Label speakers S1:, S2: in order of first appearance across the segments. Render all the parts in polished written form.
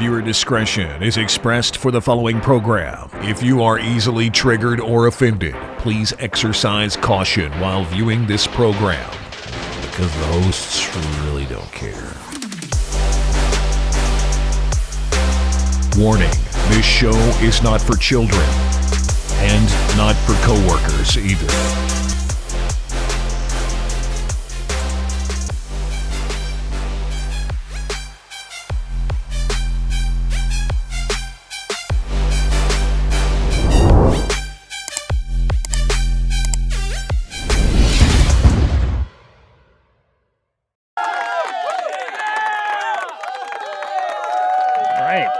S1: Viewer discretion is expressed for the following program. If you are easily triggered or offended, please exercise caution while viewing this program, because the hosts really don't care. Warning, this show is not for children, and not for coworkers either.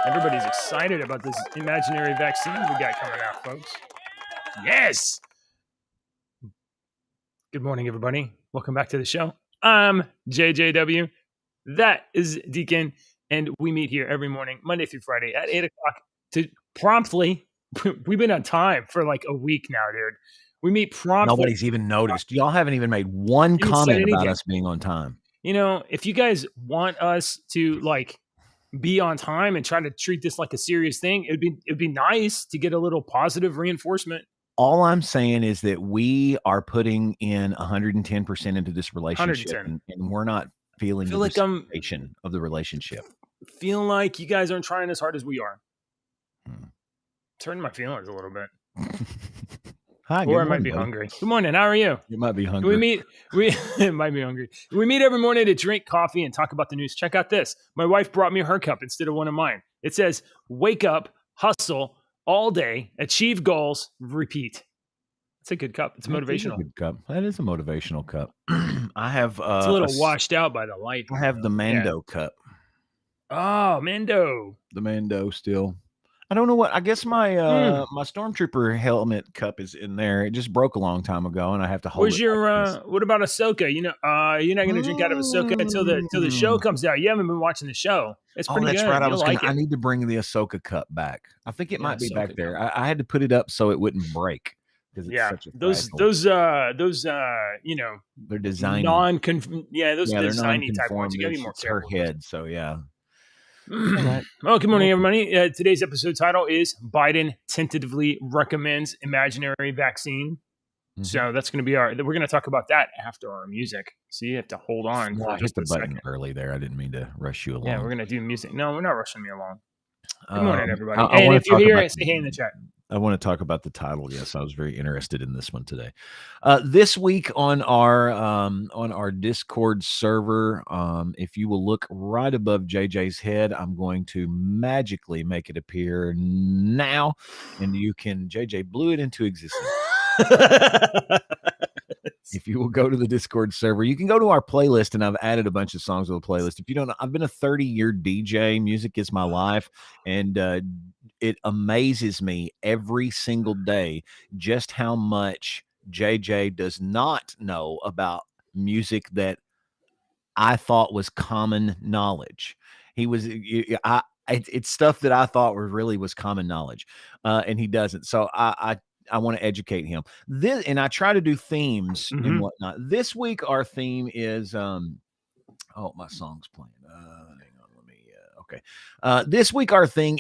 S2: Everybody's excited about this imaginary vaccine we got coming out, folks. Yes! Good morning, everybody. Welcome back to the show. I'm JJW. That is Deacon. And we meet here every morning, Monday through Friday at 8 o'clock to promptly. We've been on time for like a week now, dude. We meet promptly.
S3: Nobody's even noticed. Y'all haven't even made one comment about us being on time.
S2: You know, if you guys want us to be on time and try to treat this like a serious thing, it'd be nice to get a little positive reinforcement.
S3: All I'm saying is that we are putting in 110% into this relationship, and we're not feeling the reciprocation of the relationship.
S2: Feeling like you guys aren't trying as hard as we are. It's hurting my feelings a little bit.
S3: Hi,
S2: or I might be hungry. Good morning. How are you?
S3: You might be hungry.
S2: It might be hungry. We meet every morning to drink coffee and talk about the news. Check out this. My wife brought me her cup instead of one of mine. It says, "Wake up, hustle all day, achieve goals, repeat." It's a good cup. It's motivational.
S3: Good cup. That is a motivational cup. I have.
S2: It's a little washed out by the light.
S3: I have the Mando cup.
S2: Oh, Mando.
S3: The Mando still. I don't know what. I guess my my Stormtrooper helmet cup is in there. It just broke a long time ago, and I have to hold.
S2: Where's your? What about Ahsoka? You know, you're not going to drink out of Ahsoka until the show comes out. You haven't been watching the show. It's pretty good.
S3: That's right. I need to bring the Ahsoka cup back. I think it might be back there. I had to put it up so it wouldn't break.
S2: It's those you know,
S3: they're designed
S2: those designy type ones. You got to be more careful.
S3: Her head, so yeah.
S2: Well, good morning, everybody. Today's episode title is Biden tentatively recommends imaginary vaccine. Mm-hmm. So that's going to be we're going to talk about that after our music. So you have to hold on.
S3: Well, I hit the button early there. I didn't mean to rush you along.
S2: Yeah, we're going to do music. No, we're not rushing me along. Good morning, everybody. And if you're here, say hey in the chat.
S3: I want to talk about the title. Yes, I was very interested in this one today. This week on our Discord server, if you will look right above JJ's head, I'm going to magically make it appear now, and JJ blew it into existence. If you will go to the Discord server, you can go to our playlist, and I've added a bunch of songs to the playlist. If you don't know, I've been a 30-year DJ. Music is my life, and it amazes me every single day just how much JJ does not know about music that I thought was common knowledge. It's stuff that I thought was common knowledge, and he doesn't. So I want to educate him. And I try to do themes and whatnot. This week, our theme is, my song's playing. Hang on, let me, okay. This week, our theme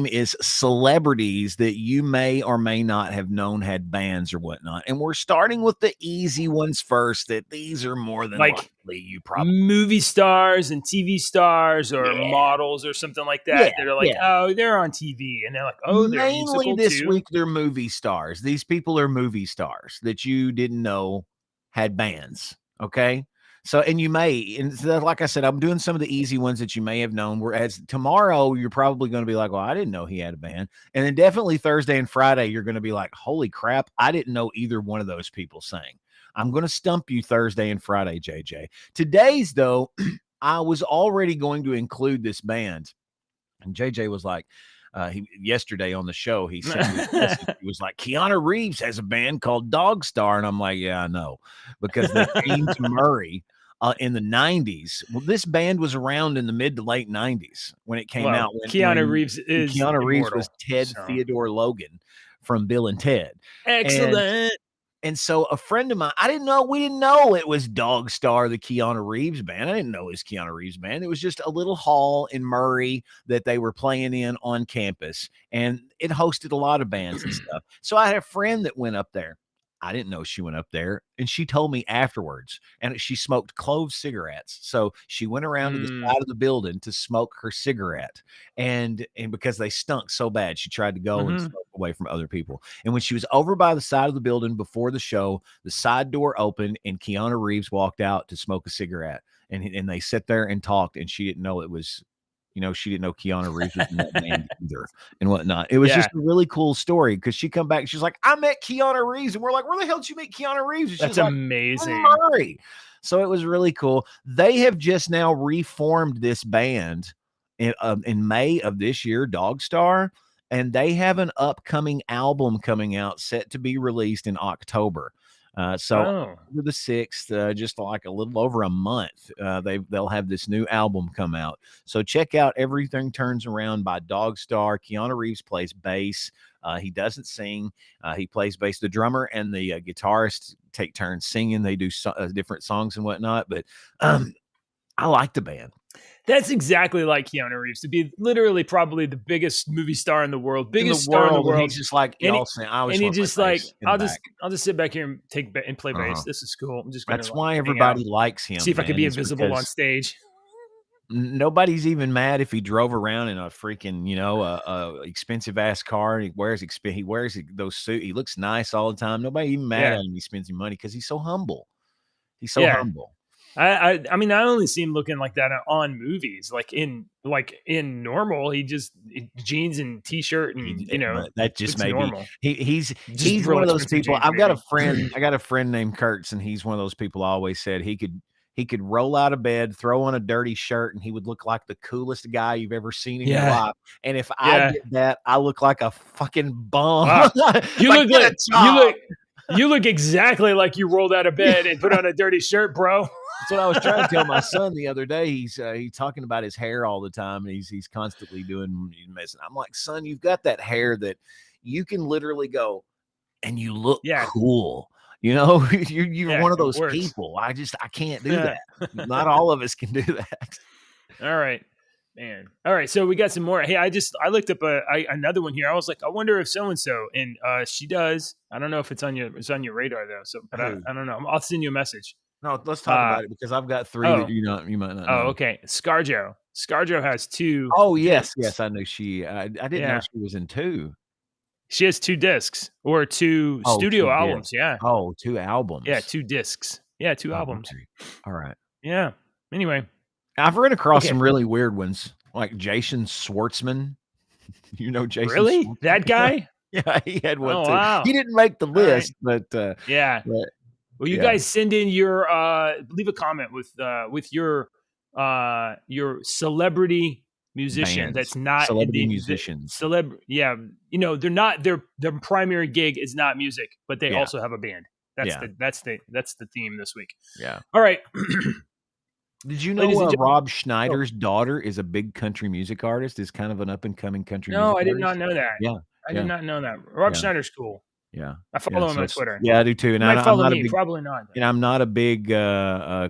S3: is celebrities that you may or may not have known had bands or whatnot. And we're starting with the easy ones first, that these are more than likely you probably.
S2: Movie stars and TV stars or models or something like that. That are like, oh, they're on TV. And they're like, oh, they're
S3: mainly this week, they're movie stars. These people are movie stars that you didn't know had bands. Okay. So, and you may, and so like I said, I'm doing some of the easy ones that you may have known. Whereas tomorrow, you're probably going to be like, well, I didn't know he had a band. And then definitely Thursday and Friday, you're going to be like, holy crap, I didn't know either one of those people sang. I'm going to stump you Thursday and Friday, JJ. Today's, though, I was already going to include this band. And JJ was like, yesterday on the show, he said, he was like, Keanu Reeves has a band called Dog Star. And I'm like, yeah, I know. Because they came to Murray in the 90s. Well, this band was around in the mid to late 90s when it came out.
S2: Keanu Reeves
S3: was Ted Theodore Logan from Bill and Ted.
S2: Excellent.
S3: And so a friend of mine, we didn't know it was Dog Star, the Keanu Reeves band. I didn't know it was Keanu Reeves band. It was just a little hall in Murray that they were playing in on campus, and it hosted a lot of bands and stuff. So I had a friend that went up there. I didn't know she went up there, and she told me afterwards, and she smoked clove cigarettes. So she went around to the side of the building to smoke her cigarette, and because they stunk so bad, she tried to go and smoke away from other people. And when she was over by the side of the building before the show, the side door opened, and Keanu Reeves walked out to smoke a cigarette, and they sat there and talked, and she didn't know it was. She didn't know Keanu Reeves was in that band either and whatnot. It was just a really cool story because she come back. She's like, I met Keanu Reeves. And we're like, where the hell did you meet Keanu Reeves? And
S2: That's
S3: she's
S2: amazing.
S3: Like, Murray. So it was really cool. They have just now reformed this band in May of this year, Dog Star, and they have an upcoming album coming out set to be released in October. October the 6th, just like a little over a month, they'll have this new album come out. So check out Everything Turns Around by Dog Star. Keanu Reeves plays bass. He doesn't sing. He plays bass. The drummer and the guitarist take turns singing. They do different songs and whatnot. But I like the band.
S2: That's exactly like Keanu Reeves, to be literally probably the biggest movie star in the world, biggest star in the world.
S3: He's just like,
S2: and he just like, I'll just sit back here and play bass. This is cool. I'm just gonna.
S3: That's why everybody likes him.
S2: See if I can be invisible on stage.
S3: Nobody's even mad if he drove around in a freaking, expensive ass car. And he wears those suits. He looks nice all the time. Nobody even mad at him. He spends his money because he's so humble. He's so humble.
S2: I mean, I only see him looking like that on movies. Like in normal, he just jeans and t-shirt, and
S3: that just may
S2: normal.
S3: Be. He's one of those people. I got a friend named Kurtz, and he's one of those people I always said he could roll out of bed, throw on a dirty shirt, and he would look like the coolest guy you've ever seen in your life. And if I did that, I look like a fucking bum.
S2: Wow. You look exactly like you rolled out of bed and put on a dirty shirt, bro.
S3: That's what I was trying to tell my son the other day. He's talking about his hair all the time, and he's constantly doing messing. I'm like, son, you've got that hair that you can literally go and you look cool. You're one of those people. I can't do that. Not all of us can do that.
S2: All right, man. All right, so we got some more. Hey, I looked up another one here. I was like, I wonder if so and so, and she does. I don't know if it's on your radar though. So, but I don't know. I'll send you a message.
S3: No, let's talk about it because I've got three that you might not know.
S2: Oh, okay. ScarJo. ScarJo has 2.
S3: Oh, yes. Yes, I knew she. I didn't know she was in 2.
S2: She has 2 discs or 2 studio albums. Yeah.
S3: Oh, 2 albums.
S2: Yeah, 2 discs. Yeah, 2 albums.
S3: Okay. All right.
S2: Yeah. Anyway,
S3: I've run across some really weird ones, like Jason Schwartzman. Jason?
S2: Really?
S3: Schwartzman?
S2: That guy?
S3: Yeah, he had one too.
S2: Wow.
S3: He didn't make the list, but
S2: yeah. Well, you guys send in your leave a comment with your celebrity musician
S3: bands.
S2: That's not
S3: celebrity musicians.
S2: They're not their primary gig is not music, but they also have a band. That's the theme this week.
S3: Yeah.
S2: All right.
S3: Did you know Rob Schneider's daughter is a big country music artist? Is kind of an up and coming country music artist?
S2: No, I did not know that.
S3: Yeah.
S2: I did not know that. Rob Schneider's cool.
S3: Yeah.
S2: I follow him on Twitter.
S3: Yeah, I do too. And
S2: I'm not a big, probably not.
S3: And I'm not a big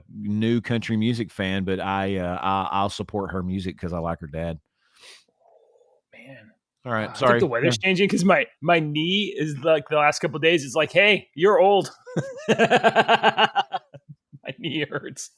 S3: new country music fan, but I'll support her music because I like her dad.
S2: Man.
S3: All right.
S2: I
S3: Sorry.
S2: think the weather's changing because my knee is like the last couple of days. It's like, hey, you're old. My knee hurts.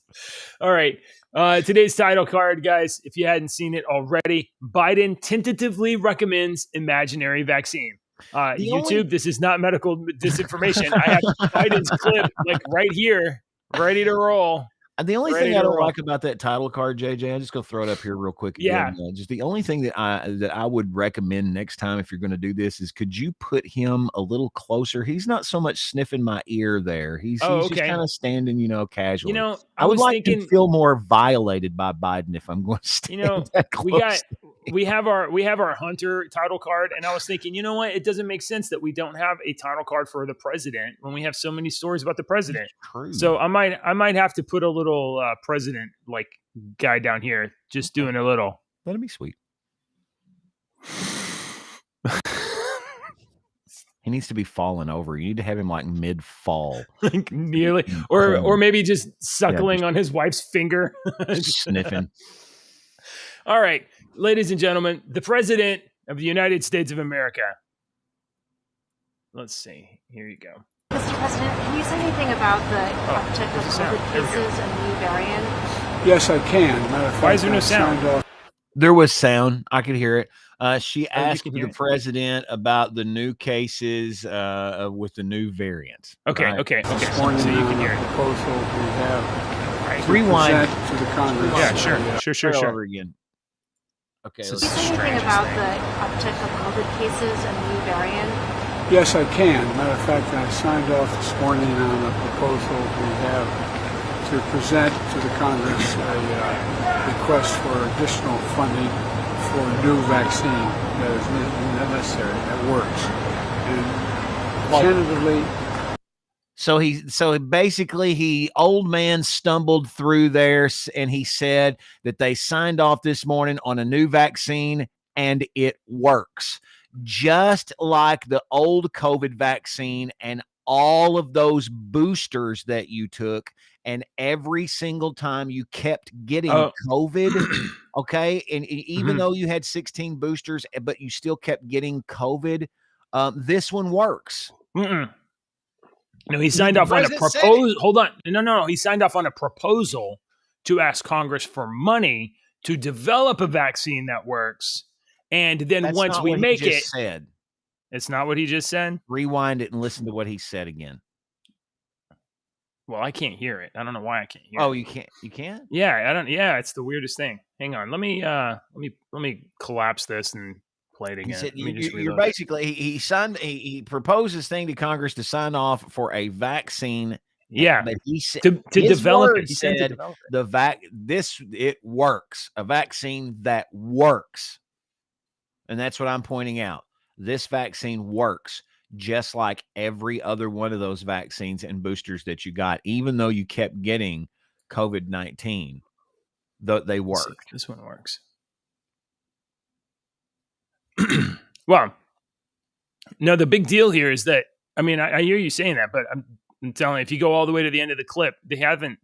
S2: All right. Today's title card, guys, if you hadn't seen it already, Biden tentatively recommends imaginary vaccine. YouTube, this is not medical disinformation. I have Biden's clip like right here, ready to roll.
S3: The only thing I don't like about that title card, JJ, I'm just gonna throw it up here real quick again.
S2: Yeah.
S3: Just the only thing that I would recommend next time if you're going to do this is could you put him a little closer? He's not so much sniffing my ear there. He's just kind of standing, casually.
S2: I
S3: would
S2: was
S3: like
S2: thinking,
S3: to feel more violated by Biden if I'm going to stand that close.
S2: we have our Hunter title card, and I was thinking, you know what? It doesn't make sense that we don't have a title card for the president when we have so many stories about the president.
S3: True.
S2: So I might have to put a little president like guy down here, just doing a little.
S3: That'd be sweet. He needs to be falling over. You need to have him like mid-fall.
S2: Like nearly, or maybe just suckling on his wife's finger.
S3: Sniffing.
S2: All right, ladies and gentlemen, the President of the United States of America. Let's see. Here you go.
S4: Mr. President, can you say anything about the uptick of COVID cases and the new variant?
S5: Yes, I can. Matter of fact,
S2: why is there no sound?
S3: There was sound. I could hear it. She
S2: Oh, you
S3: asked
S2: can
S3: the
S2: hear it.
S3: president about the new cases with the new variant.
S2: Okay,
S3: Right.
S2: okay. So
S5: Sworn
S2: you
S5: in
S2: can
S5: on
S2: hear
S5: a
S2: it.
S5: proposal we have to
S3: Rewind.
S5: present to the Congress.
S2: Yeah, sure.
S3: Start over again. Okay.
S2: This
S3: let's
S2: is
S4: Can you say anything
S2: strangest
S4: about
S2: thing.
S4: the uptick of COVID cases and the new variant?
S5: Yes, I can. Matter of fact, I signed off sworn in on a proposal we have to present to the Congress a request for additional funding for a new vaccine that is necessary, that works. And tentatively,
S3: So basically old man stumbled through there and he said that they signed off this morning on a new vaccine and it works. Just like the old COVID vaccine and all of those boosters that you took, and every single time you kept getting COVID, okay? And even though you had 16 boosters, but you still kept getting COVID, this one works.
S2: No, he signed off on a proposal. Hold on. No. He signed off on a proposal to ask Congress for money to develop a vaccine that works. And then
S3: That's
S2: once
S3: not
S2: we
S3: what
S2: make
S3: he
S2: it,
S3: just said.
S2: It's not what he just said.
S3: Rewind it and listen to what he said again.
S2: Well, I can't hear it. I don't know why I can't hear it.
S3: Oh, you can't. You can't.
S2: Yeah, I don't. Yeah, it's the weirdest thing. Hang on. Let me collapse this and play it
S3: He
S2: again.
S3: said,
S2: Let me just
S3: you're
S2: reload it.
S3: basically he proposed this thing to Congress to sign off for a vaccine.
S2: Yeah,
S3: but he said
S2: to
S3: his
S2: develop it.
S3: words
S2: He said to
S3: said
S2: develop it.
S3: it works. A vaccine that works, and that's what I'm pointing out. This vaccine works just like every other one of those vaccines and boosters that you got, even though you kept getting COVID-19. They
S2: Let's see.
S3: work.
S2: This one works. Well, no, the big deal here is that, I mean, I hear you saying that, but I'm telling you, if you go all the way to the end of the clip, they haven't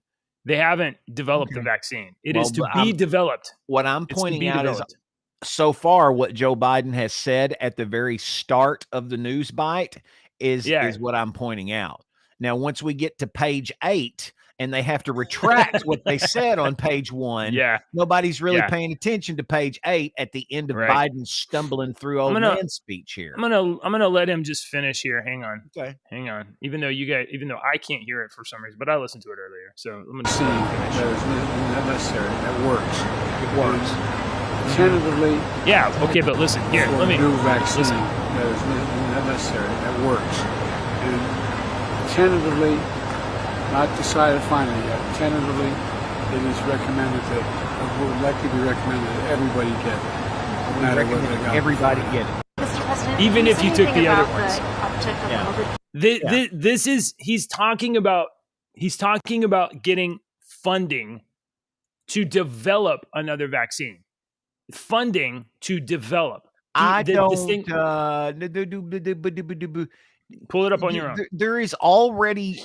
S2: developed the vaccine. It is to be developed.
S3: What I'm pointing out is,
S2: developed.
S3: so far, what Joe Biden has said at the very start of the news bite is what I'm pointing out. Now, once we get to page 8 and they have to retract what they said on page 1, nobody's really paying attention to page 8 at the end of Biden stumbling through old man's speech here.
S2: I'm gonna let him just finish here. Hang on.
S3: Okay.
S2: Hang on. Even though I can't hear it for some reason, but I listened to it earlier. So I'm gonna
S5: see
S2: finish.
S5: that is necessary, that works.
S3: It works.
S5: Tentatively,
S2: okay, but listen here. Let me
S5: new vaccine
S2: listen.
S5: that is necessary, that works. And tentatively, not decided finally yet. Tentatively, it is recommended that would likely be recommended that everybody get it. No matter whether they got
S3: Everybody get it.
S4: Mr. President,
S2: Even
S4: can
S2: if
S4: say
S2: you took
S4: anything
S2: the other
S4: about
S2: ones.
S4: the uptick of COVID?
S2: This is he's talking about getting funding to develop another vaccine. Funding to develop. Pull it up on your own.
S3: There is already,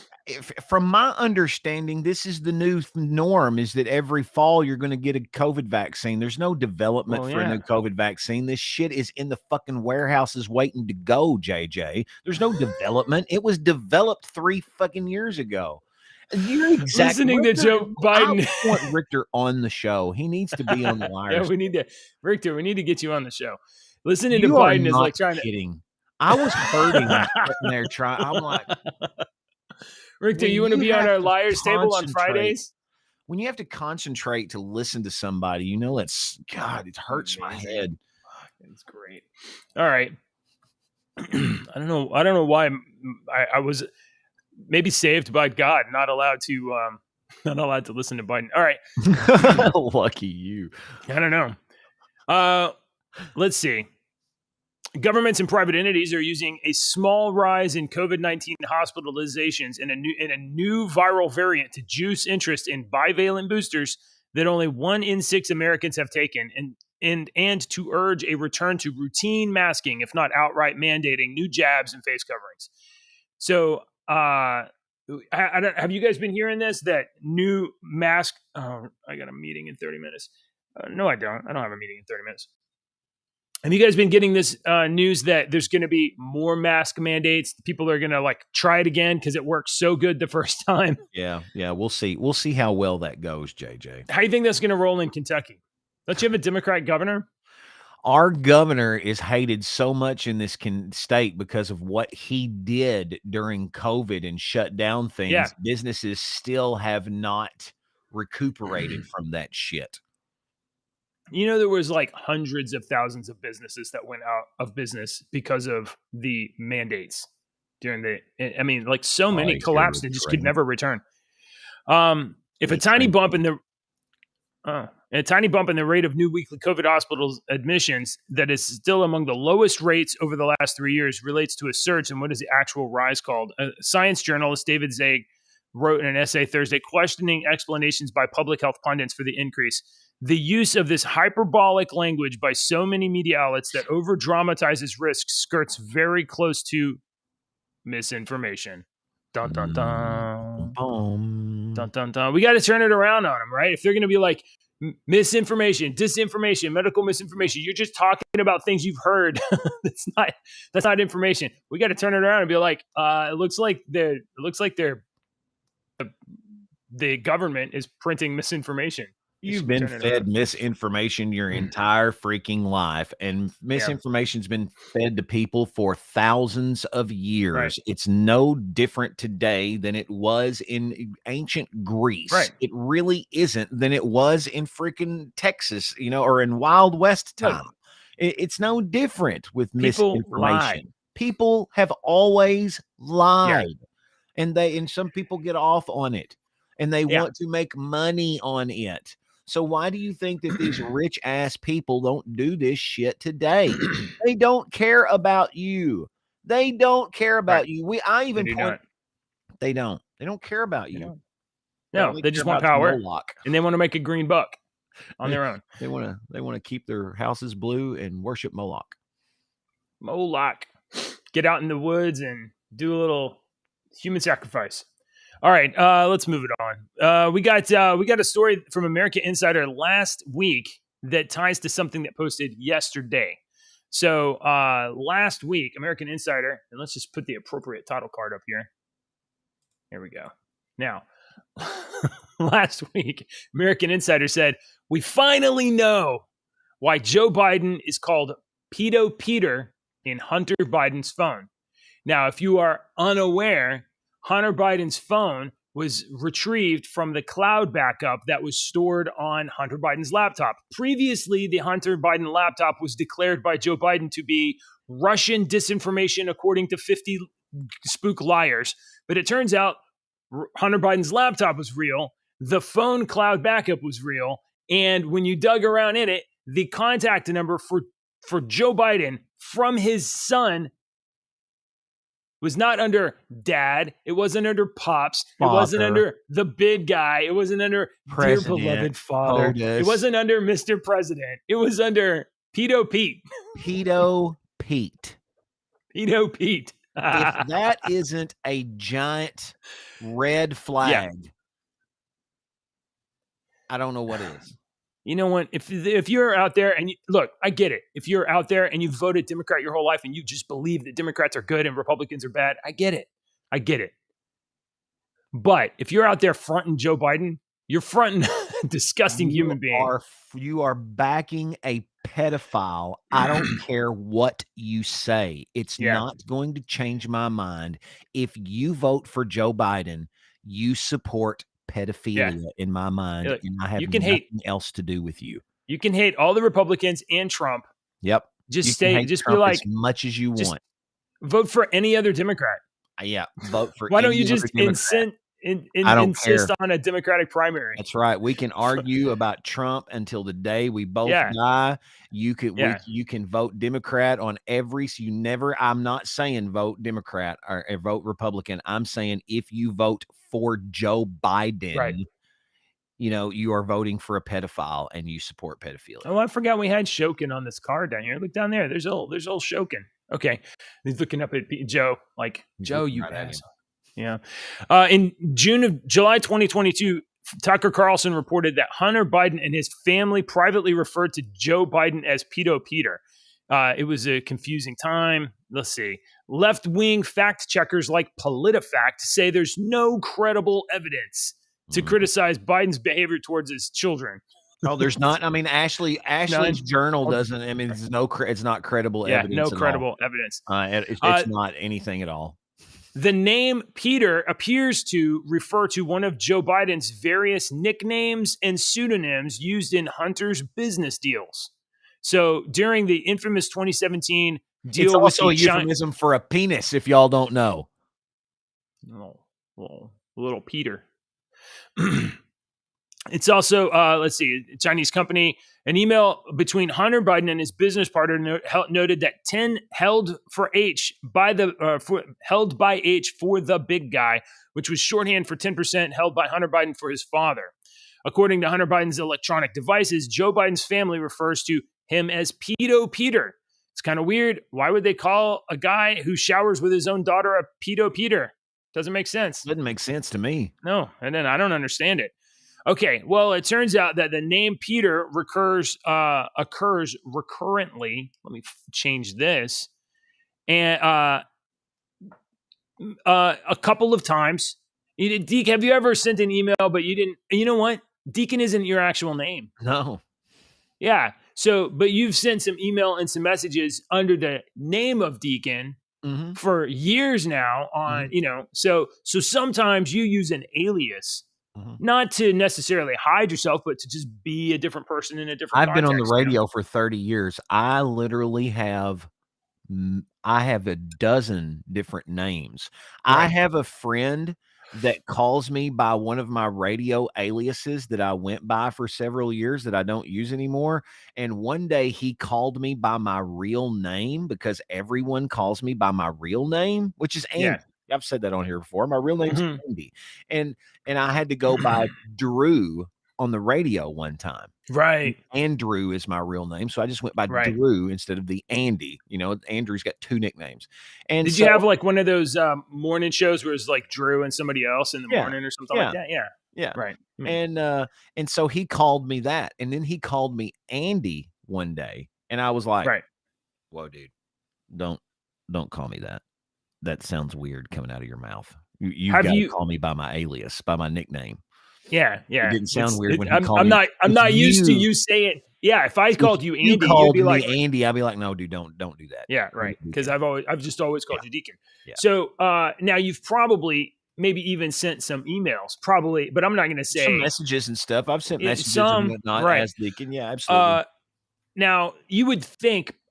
S3: from my understanding, this is the new norm, is that every fall you're going to get a COVID vaccine. There's no development for a new COVID vaccine. This shit is in the fucking warehouses waiting to go, JJ. There's no development. It was developed 3 fucking years ago. You're
S2: Listening to Joe Biden.
S3: I want Richter on the show. He needs to be on the wire.
S2: Yeah, we need to get you on the show. Listening to
S3: You
S2: Biden
S3: are
S2: is
S3: not
S2: like trying
S3: kidding. I was hurting sitting there trying. I'm like,
S2: Richter, you want to be on our liars table on
S3: concentrate.
S2: Fridays?
S3: When you have to concentrate to listen to somebody, you know, that's God, it hurts my head.
S2: It's great. All right. I don't know why I was maybe saved by God, not allowed to listen to Biden. All right.
S3: Lucky you.
S2: I don't know. Let's see. Governments and private entities are using a small rise in COVID-19 hospitalizations and a new viral variant to juice interest in bivalent boosters that only 1 in 6 Americans have taken. And and to urge a return to routine masking, if not outright mandating new jabs and face coverings. So, have you guys been hearing this? That new mask? Oh, I got a meeting in 30 minutes. No, I don't. I don't have a meeting in 30 minutes. Have you guys been getting this news that there's going to be more mask mandates? People are going to like try it again because it worked so good the first time.
S3: Yeah. We'll see. We'll see how well that goes, JJ.
S2: How do you think that's going to roll in Kentucky? Don't you have a Democrat governor?
S3: Our governor is hated so much in this state because of what he did during COVID and shut down things.
S2: Yeah.
S3: Businesses still have not recuperated from that shit.
S2: You know, there was like hundreds of thousands of businesses that went out of business because of the mandates during I mean, like so many collapsed and just could never return. If a tiny bump in the rate of new weekly COVID hospitals admissions that is still among the lowest rates over the last 3 years relates to a surge in what is the actual rise called. Science journalist David Zaig wrote in an essay Thursday questioning explanations by public health pundits for the increase. The use of this hyperbolic language by so many media outlets that over-dramatizes risks skirts very close to misinformation. Dun, dun, dun. Dun, dun, dun. We got to turn it around on them, right? If they're going to be like, misinformation, disinformation, medical misinformation, you're just talking about things you've heard. That's not information. We got to turn it around and be like, it looks like the government is printing misinformation.
S3: You've been fed misinformation your entire freaking life, and misinformation's been fed to people for thousands of years. Right. It's no different today than it was in ancient Greece. Right. It really isn't than it was in freaking Texas, or in Wild West time. It's no different with misinformation. People have always lied, and some people get off on it, and they want to make money on it. So why do you think that these rich ass people don't do this shit today? They don't care about you. They don't care about you. They don't care about you.
S2: No, they just want power, and they want to make a green buck on their own.
S3: They want to keep their houses blue and worship Moloch.
S2: Moloch. Get out in the woods and do a little human sacrifice. All right, let's move it on. We got a story from American Insider last week that ties to something that posted yesterday. So last week, American Insider, and let's just put the appropriate title card up here. Here we go. Now, last week, American Insider said, we finally know why Joe Biden is called Pedo Peter in Hunter Biden's phone. Now, if you are unaware, Hunter Biden's phone was retrieved from the cloud backup that was stored on Hunter Biden's laptop. Previously, the Hunter Biden laptop was declared by Joe Biden to be Russian disinformation, according to 50 spook liars. But it turns out Hunter Biden's laptop was real. The phone cloud backup was real. And when you dug around in it, the contact number for Joe Biden from his son was not under dad. It wasn't under pops. Father. It wasn't under the big guy. It wasn't under President, dear beloved father. It wasn't under Mr. President. It was under Pedo Pete.
S3: Pedo Pete.
S2: Pedo Pete.
S3: If that isn't a giant red flag, I don't know what is.
S2: You know what? If you're out there and look, I get it. If you're out there and you've voted Democrat your whole life and you just believe that Democrats are good and Republicans are bad, I get it. But if you're out there fronting Joe Biden, you're fronting a disgusting human being.
S3: You are backing a pedophile. I don't care what you say. It's not going to change my mind. If you vote for Joe Biden, you support pedophilia in my mind, and I have nothing else to do with you.
S2: You can hate all the Republicans and Trump.
S3: Yep.
S2: Just be like
S3: as much as you want.
S2: Vote for any other Democrat.
S3: Vote for.
S2: Why don't you just insist on a Democratic primary?
S3: That's right. We can argue about Trump until the day we both die. You can vote Democrat on every. So I'm not saying vote Democrat or vote Republican. I'm saying if you vote for Joe Biden, you are voting for a pedophile and you support pedophilia.
S2: Oh, I forgot we had Shokin on this card down here. Look down there. There's old Shokin. Okay. He's looking up at Joe, like, Joe, you
S3: right at him.
S2: asshole. Yeah. In July 2022, Tucker Carlson reported that Hunter Biden and his family privately referred to Joe Biden as Pedo Peter. It was a confusing time. Let's see. Left-wing fact checkers like PolitiFact say there's no credible evidence to criticize Biden's behavior towards his children.
S3: Oh, there's not. I mean, Ashley's journal doesn't. I mean, it's not credible evidence.
S2: No credible evidence.
S3: It's not anything at all.
S2: The name Peter appears to refer to one of Joe Biden's various nicknames and pseudonyms used in Hunter's business deals. So during the infamous 2017 deal,
S3: it's also a euphemism for a penis. If y'all don't know,
S2: little Peter. It's also, let's see, a Chinese company. An email between Hunter Biden and his business partner noted that 10 held by H for the big guy, which was shorthand for 10% held by Hunter Biden for his father. According to Hunter Biden's electronic devices, Joe Biden's family refers to him as Pedo Peter. It's kind of weird. Why would they call a guy who showers with his own daughter a Pedo Peter? Doesn't make sense.
S3: Doesn't make sense to me.
S2: No, and then I don't understand it. Okay, well, it turns out that the name Peter occurs recurrently. Let me change this. And a couple of times. Deke, have you ever sent an email, but you didn't? You know what? Deacon isn't your actual name.
S3: No.
S2: Yeah. So, but you've sent some email and some messages under the name of Deacon for years now on, so sometimes you use an alias. Not to necessarily hide yourself, but to just be a different person in a different
S3: I've been on the
S2: context,
S3: radio for 30 years. I literally have a dozen different names. Right. I have a friend that calls me by one of my radio aliases that I went by for several years that I don't use anymore. And one day he called me by my real name because everyone calls me by my real name, which is Andy. Yeah. I've said that on here before. My real name's Andy. And I had to go by Drew on the radio one time.
S2: Right.
S3: Andrew is my real name. So I just went by Drew instead of the Andy. Andrew's got two nicknames. And
S2: did you have like one of those morning shows where it's like Drew and somebody else in the morning or something like that? Yeah.
S3: Yeah. Right. And so he called me that. And then he called me Andy one day. And I was like, whoa, dude, don't call me that. That sounds weird coming out of your mouth. You've got to call me by my alias, by my nickname.
S2: Yeah.
S3: It didn't sound weird when he called
S2: me. I'm not used to
S3: you
S2: saying. Yeah, if I called you Andy,
S3: you'd
S2: be like
S3: Andy. I'd be like, no, dude, don't do that.
S2: Yeah, right. Because I've just always called you Deacon.
S3: Yeah.
S2: So now you've probably maybe even sent some emails, probably, but I'm not going to say
S3: some messages and stuff. I've sent messages and whatnot as Deacon. Yeah, absolutely.
S2: Now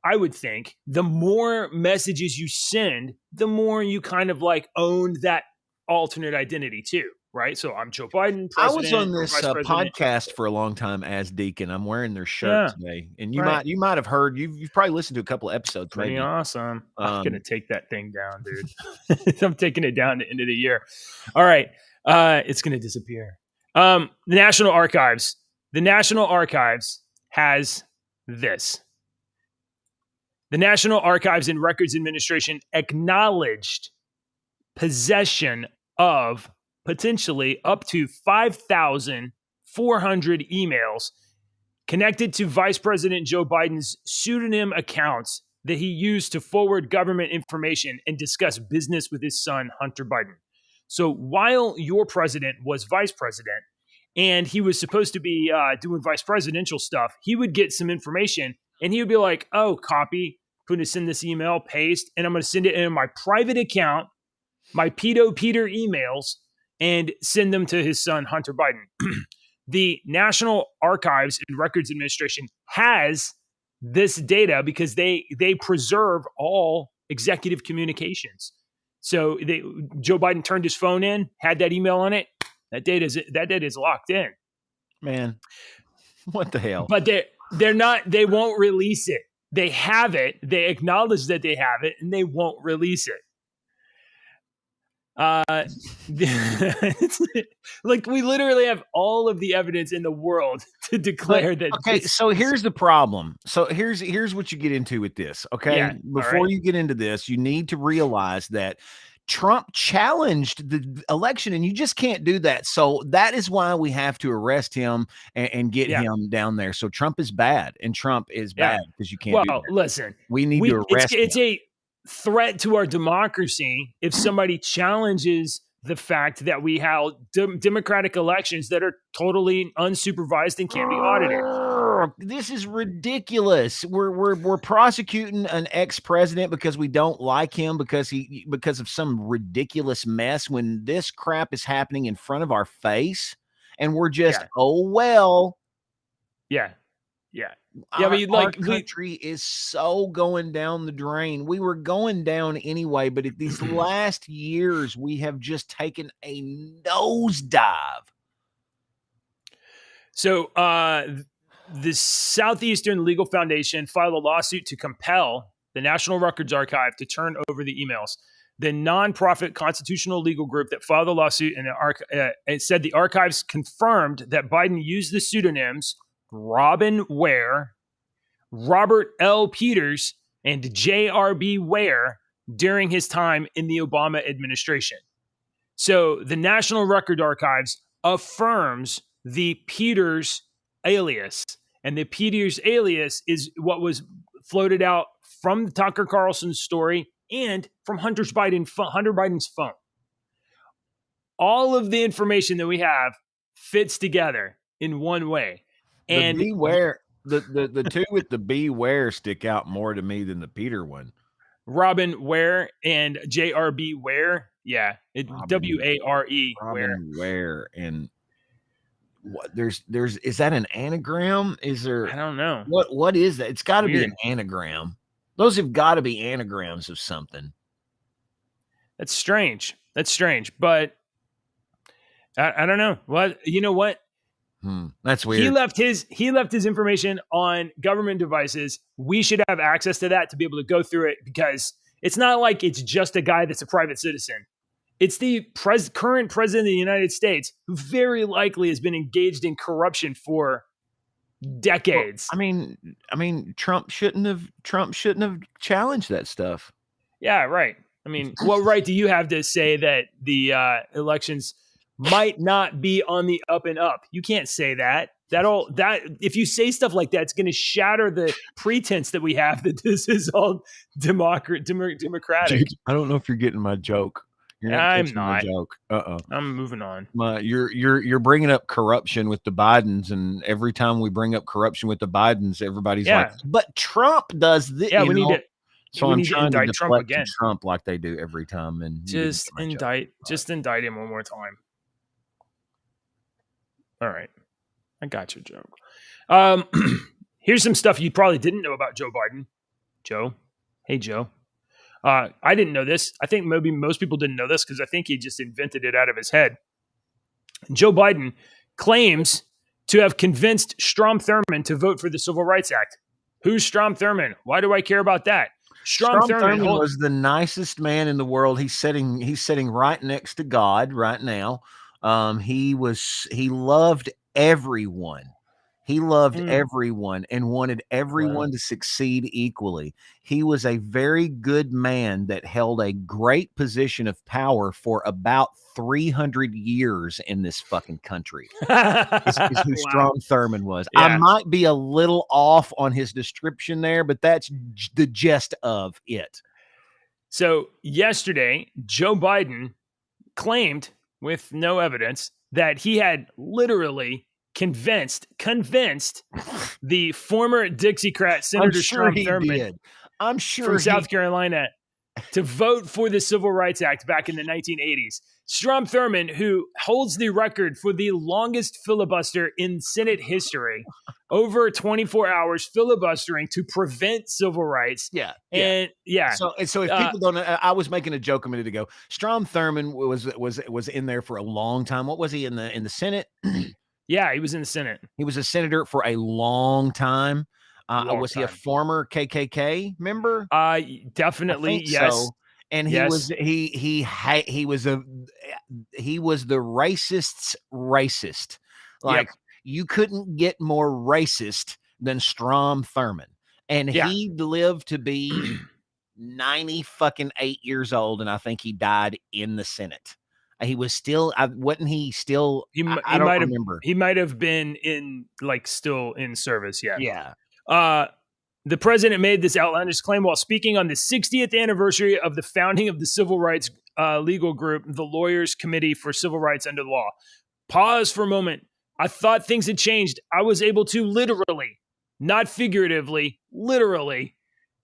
S2: I would think the more messages you send, the more you kind of like own that alternate identity too, right? So I'm Joe Biden, president.
S3: I was on this podcast for a long time as Deacon. I'm wearing their shirt today, and you might have heard. You've probably listened to a couple of episodes.
S2: Pretty
S3: maybe.
S2: Awesome. I'm gonna take that thing down, dude. I'm taking it down at the end of the year. All right, it's gonna disappear. The National Archives. The National Archives has this. The National Archives and Records Administration acknowledged possession of potentially up to 5,400 emails connected to Vice President Joe Biden's pseudonym accounts that he used to forward government information and discuss business with his son, Hunter Biden. So while your president was vice president and he was supposed to be doing vice presidential stuff, he would get some information and he would be like, oh, copy, I'm going to send this email, paste, and I'm going to send it in my private account, my Pedo Peter emails, and send them to his son, Hunter Biden. The National Archives and Records Administration has this data because they preserve all executive communications. So Joe Biden turned his phone in, had that email on it. That data is locked in.
S3: Man, what the hell?
S2: But they're not. They won't release it. They have it. They acknowledge that they have it, and they won't release it. It's like we literally have all of the evidence in the world to declare that.
S3: Okay, so here's the problem. So here's what you get into with this. Okay,
S2: Yeah,
S3: before
S2: right.
S3: you get into this, you need to realize that Trump challenged the election, and you just can't do that. So that is why we have to arrest him and get him down there. So Trump is bad, and Trump is bad because you can't do
S2: Well,
S3: that.
S2: listen,
S3: We need to arrest
S2: it's
S3: him.
S2: a threat to our democracy if somebody challenges the fact that we have democratic elections that are totally unsupervised and can't be audited.
S3: This is ridiculous. We're prosecuting an ex-president because we don't like him because of some ridiculous mess when this crap is happening in front of our face, and we're just
S2: Yeah.
S3: Our,
S2: I mean, like
S3: our country is so going down the drain. We were going down anyway, but these last years we have just taken a nosedive.
S2: So, the Southeastern Legal Foundation filed a lawsuit to compel the National Records Archive to turn over the emails. The nonprofit constitutional legal group that filed the lawsuit and it said the archives confirmed that Biden used the pseudonyms Robin Ware, Robert L. Peters, and J.R.B. Ware during his time in the Obama administration. So the National Record Archives affirms the Peters alias. And the Peters alias is what was floated out from Tucker Carlson's story and from Hunter Biden's phone. All of the information that we have fits together in one way. And
S3: beware, the two with the beware stick out more to me than the Peter one.
S2: Robin Ware and J.R.B. Ware. Yeah, W-A-R-E.
S3: Robin Ware. And what there's is that an anagram? Is there?
S2: I don't know.
S3: What is that? It's got to be an anagram. Those have got to be anagrams of something.
S2: That's strange. But I don't know. What you know what?
S3: That's weird.
S2: He left his information on government devices. We should have access to that to be able to go through it because it's not like it's just a guy that's a private citizen. It's the current president of the United States who very likely has been engaged in corruption for decades.
S3: Well, I mean, Trump shouldn't have challenged that stuff.
S2: Yeah, right. I mean, what right do you have to say that the elections might not be on the up and up? You can't say that. That if you say stuff like that, it's going to shatter the pretense that we have that this is all democratic.
S3: Dude, I don't know if you're getting my joke.
S2: I'm not.
S3: Joke.
S2: I'm moving on.
S3: You're bringing up corruption with the Bidens, and every time we bring up corruption with the Bidens, everybody's like, "But Trump does this."
S2: Yeah, we need to.
S3: So I'm trying to deflect to Trump like they do every time, and
S2: just indict him one more time. All right, I got your joke. Here's some stuff you probably didn't know about Joe Biden. Joe, hey Joe. I didn't know this. I think maybe most people didn't know this because I think he just invented it out of his head. Joe Biden claims to have convinced Strom Thurmond to vote for the Civil Rights Act. Who's Strom Thurmond? Why do I care about that?
S3: Strom Thurmond was the nicest man in the world. He's sitting right next to God right now. He loved everyone. He loved everyone and wanted everyone to succeed equally. He was a very good man that held a great position of power for about 300 years in this fucking country. is who Strom Thurmond was. Yeah. I might be a little off on his description there, but that's the gist of it.
S2: So yesterday, Joe Biden claimed with no evidence that he had literally convinced the former Dixiecrat Senator Strom Thurmond from South Carolina to vote for the Civil Rights Act back in the 1980s. Strom Thurmond, who holds the record for the longest filibuster in Senate history, over 24 hours filibustering to prevent civil rights.
S3: Yeah. So if people don't know, I was making a joke a minute ago. Strom Thurmond was in there for a long time. What was he in the Senate?
S2: Yeah, he was in the Senate.
S3: He was a senator for a long time. Was he a former KKK member?
S2: Definitely, yes. So.
S3: and he was the racist's racist. Like you couldn't get more racist than Strom Thurmond, and he lived to be 98 years old, and I think he died in the Senate. He was still, wasn't he still? I don't remember.
S2: He might have been still in service.
S3: Yeah.
S2: The president made this outlandish claim while speaking on the 60th anniversary of the founding of the civil rights legal group, the Lawyers Committee for Civil Rights Under the Law. Pause for a moment. I thought things had changed. I was able to literally, not figuratively, literally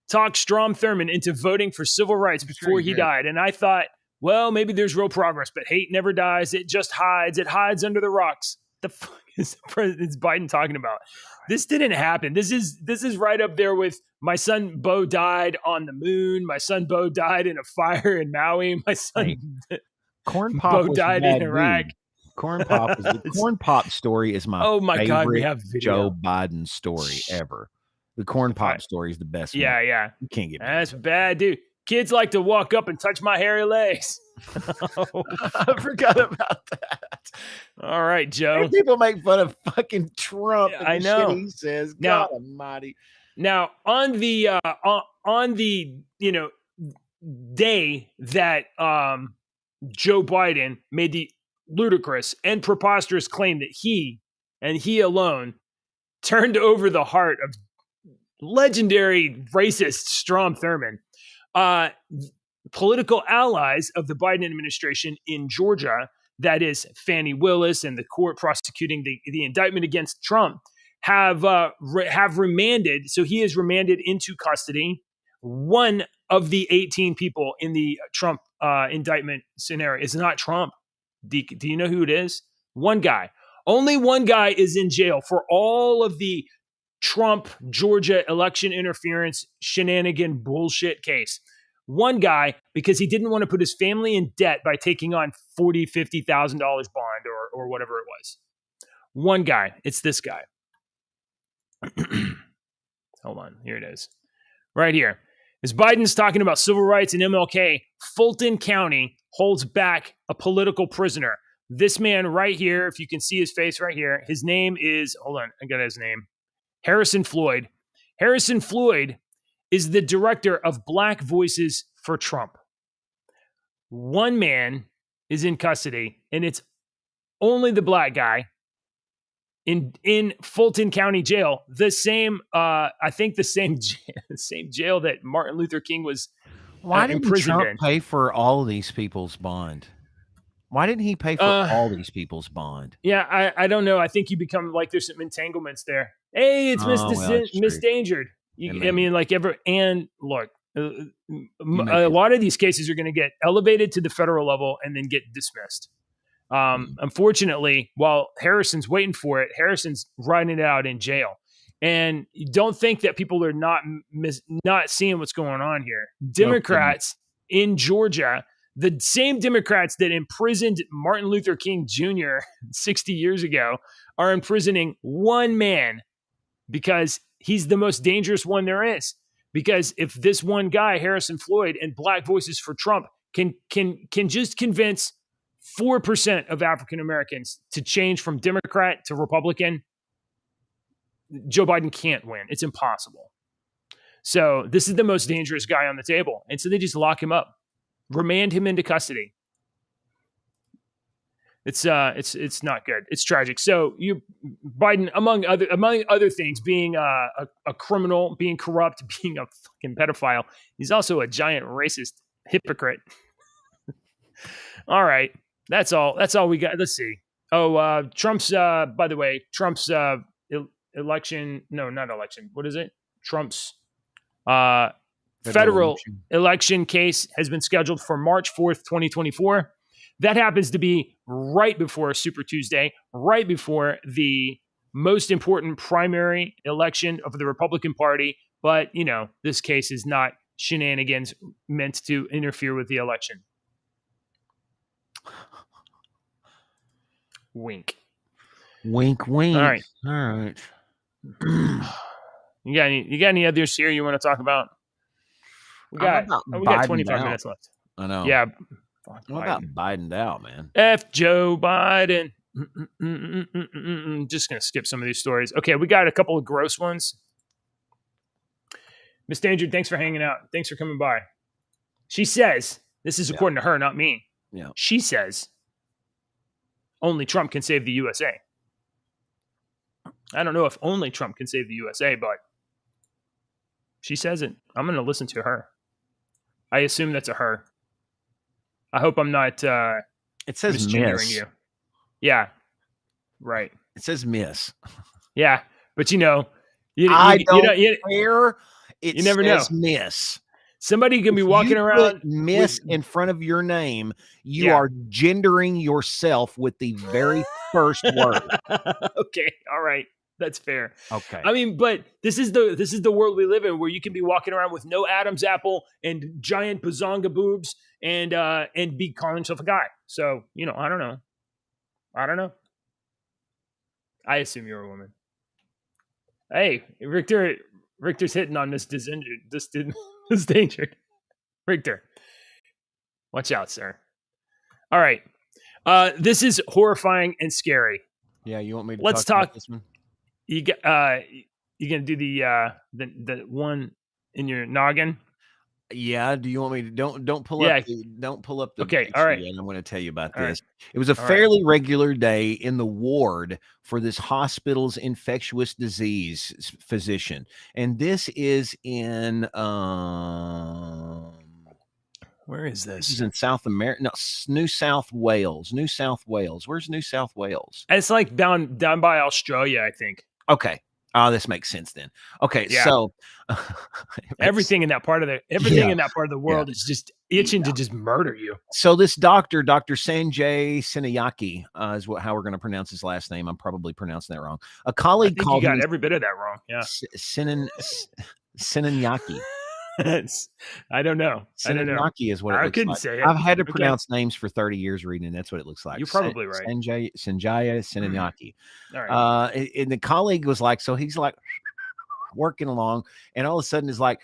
S2: talk Strom Thurmond into voting for civil rights before he died. And I thought, well, maybe there's real progress, but hate never dies. It just hides. It hides under the rocks. The fuck is Biden talking about? This didn't happen. This is right up there with my son Bo died on the moon. My son Bo died in a fire in Maui. My son
S3: Corn Pop
S2: Bo died in Iraq.
S3: Corn Pop the Corn Pop story is my favorite
S2: God, we have video.
S3: Joe Biden story ever. The Corn Pop story is the best one.
S2: Yeah.
S3: You can't get
S2: that's bad, dude. Kids like to walk up and touch my hairy legs.
S3: I forgot about that.
S2: All right, Joe.
S3: People make fun of fucking Trump.
S2: Yeah, I know.
S3: Shit he says, God Almighty.
S2: Now, on the day that Joe Biden made the ludicrous and preposterous claim that he and he alone turned over the heart of legendary racist Strom Thurmond, political allies of the Biden administration in Georgia, that is Fannie Willis and the court prosecuting the indictment against Trump, have remanded. So he is remanded into custody. One of the 18 people in the Trump indictment scenario is not Trump. Do you know who it is? One guy. Only one guy is in jail for all of the Trump Georgia election interference shenanigan bullshit case. One guy, because he didn't want to put his family in debt by taking on $40,000, $50,000 bond or whatever it was. One guy. It's this guy. Hold on. Here it is. Right here. As Biden's talking about civil rights and MLK, Fulton County holds back a political prisoner. This man right here, if you can see his face right here, his name is, hold on, I got his name, Harrison Floyd. Harrison Floyd is the director of Black Voices for Trump. One man is in custody, and it's only the black guy in Fulton County Jail. The same, I think the same jail that Martin Luther King was
S3: Why didn't
S2: imprisoned
S3: Trump
S2: in.
S3: pay for all these people's bond? Why didn't he pay for all these people's bond?
S2: Yeah, I don't know. I think you become like there's some entanglements there. Hey, it's misdangered. And look, a lot of these cases are going to get elevated to the federal level and then get dismissed. Unfortunately, while Harrison's waiting for it, Harrison's riding it out in jail. And you don't think that people are not seeing what's going on here. Democrats in Georgia, the same Democrats that imprisoned Martin Luther King Jr. 60 years ago, are imprisoning one man because he's the most dangerous one there is. Because if this one guy, Harrison Floyd, and Black Voices for Trump can just convince 4% of African Americans to change from Democrat to Republican, Joe Biden can't win. It's impossible. So this is the most dangerous guy on the table. And so they just lock him up, remand him into custody. It's not good. It's tragic. So Biden, among other things, being a criminal, being corrupt, being a fucking pedophile, he's also a giant racist hypocrite. All right. That's all we got. Let's see. Oh, Trump's, by the way, Trump's election. No, not election. What is it? Trump's federal election case has been scheduled for March 4th, 2024. That happens to be right before Super Tuesday, right before the most important primary election of the Republican Party. But, this case is not shenanigans meant to interfere with the election. Wink.
S3: Wink, wink.
S2: All right.
S3: All right.
S2: You got any others here you want to talk about? We got
S3: Biden
S2: 25
S3: out.
S2: minutes left.
S3: I know.
S2: Yeah.
S3: I'm about Biden out, man.
S2: F Joe Biden. Just going to skip some of these stories. Okay, we got a couple of gross ones. Miss Danger, thanks for hanging out. Thanks for coming by. She says, this is according to her, not me.
S3: Yeah.
S2: She says, only Trump can save the USA. I don't know if only Trump can save the USA, but she says it. I'm going to listen to her. I assume that's a her. I hope I'm not
S3: It says
S2: misgendering
S3: miss.
S2: you. Yeah. Right.
S3: It says miss.
S2: Yeah. But you
S3: I
S2: don't
S3: care. It
S2: you never
S3: says
S2: know.
S3: miss.
S2: Somebody can be
S3: If
S2: walking
S3: you
S2: around
S3: put miss
S2: with-
S3: in front of your name, you are gendering yourself with the very first word.
S2: Okay. All right. That's fair.
S3: Okay.
S2: I mean, but this is the world we live in, where you can be walking around with no Adam's apple and giant bazonga boobs and be calling yourself a guy. So, I don't know. I assume you're a woman. Hey, Richter's hitting on this danger. Richter, watch out, sir. All right. This is horrifying and scary.
S3: Yeah, you want me to
S2: Let's
S3: talk about
S2: talk.
S3: this one?
S2: You gonna do the one in your noggin?
S3: Yeah. Do you want me to don't pull up the
S2: Okay,
S3: picture
S2: all right.
S3: yet. I'm going to tell you about
S2: All
S3: this.
S2: right.
S3: It was a
S2: All
S3: fairly regular day in the ward for this hospital's infectious disease physician, and this is in
S2: where is
S3: this
S2: this?
S3: is in South America. No, New South Wales. New South Wales. Where's New South Wales?
S2: It's like down by Australia, I think.
S3: Okay. Oh, this makes sense then. Okay,
S2: Yeah.
S3: so
S2: Everything in that part of the world is just itching to just murder you.
S3: So this doctor, Dr. Sanjay Sinayaki, is how we're going to pronounce his last name. I'm probably pronouncing that wrong. A colleague
S2: you
S3: called
S2: got
S3: him
S2: every bit of that wrong. Yeah.
S3: Sinanyaki.
S2: I don't know.
S3: Sinanyaki is what it
S2: I
S3: looks
S2: couldn't
S3: like.
S2: say it.
S3: I've had to pronounce names for 30 years reading, and that's what it looks like.
S2: You're probably right.
S3: Sanjaya Sinanyaki.
S2: All right.
S3: And the colleague was like, so he's like working along, and all of a sudden is like,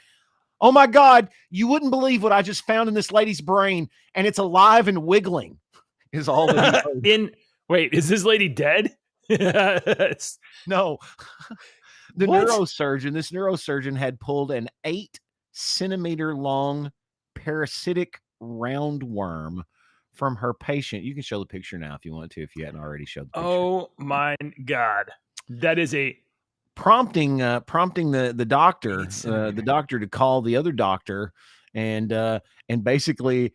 S3: oh my God, you wouldn't believe what I just found in this lady's brain, and it's alive and wiggling. Is all that he heard.
S2: Wait, is this lady dead?
S3: No. This neurosurgeon had pulled an 8-centimeter long parasitic roundworm from her patient. You can show the picture now if you want to, if you hadn't already showed the picture.
S2: Oh my God. That is a
S3: prompting the doctor to call the other doctor and basically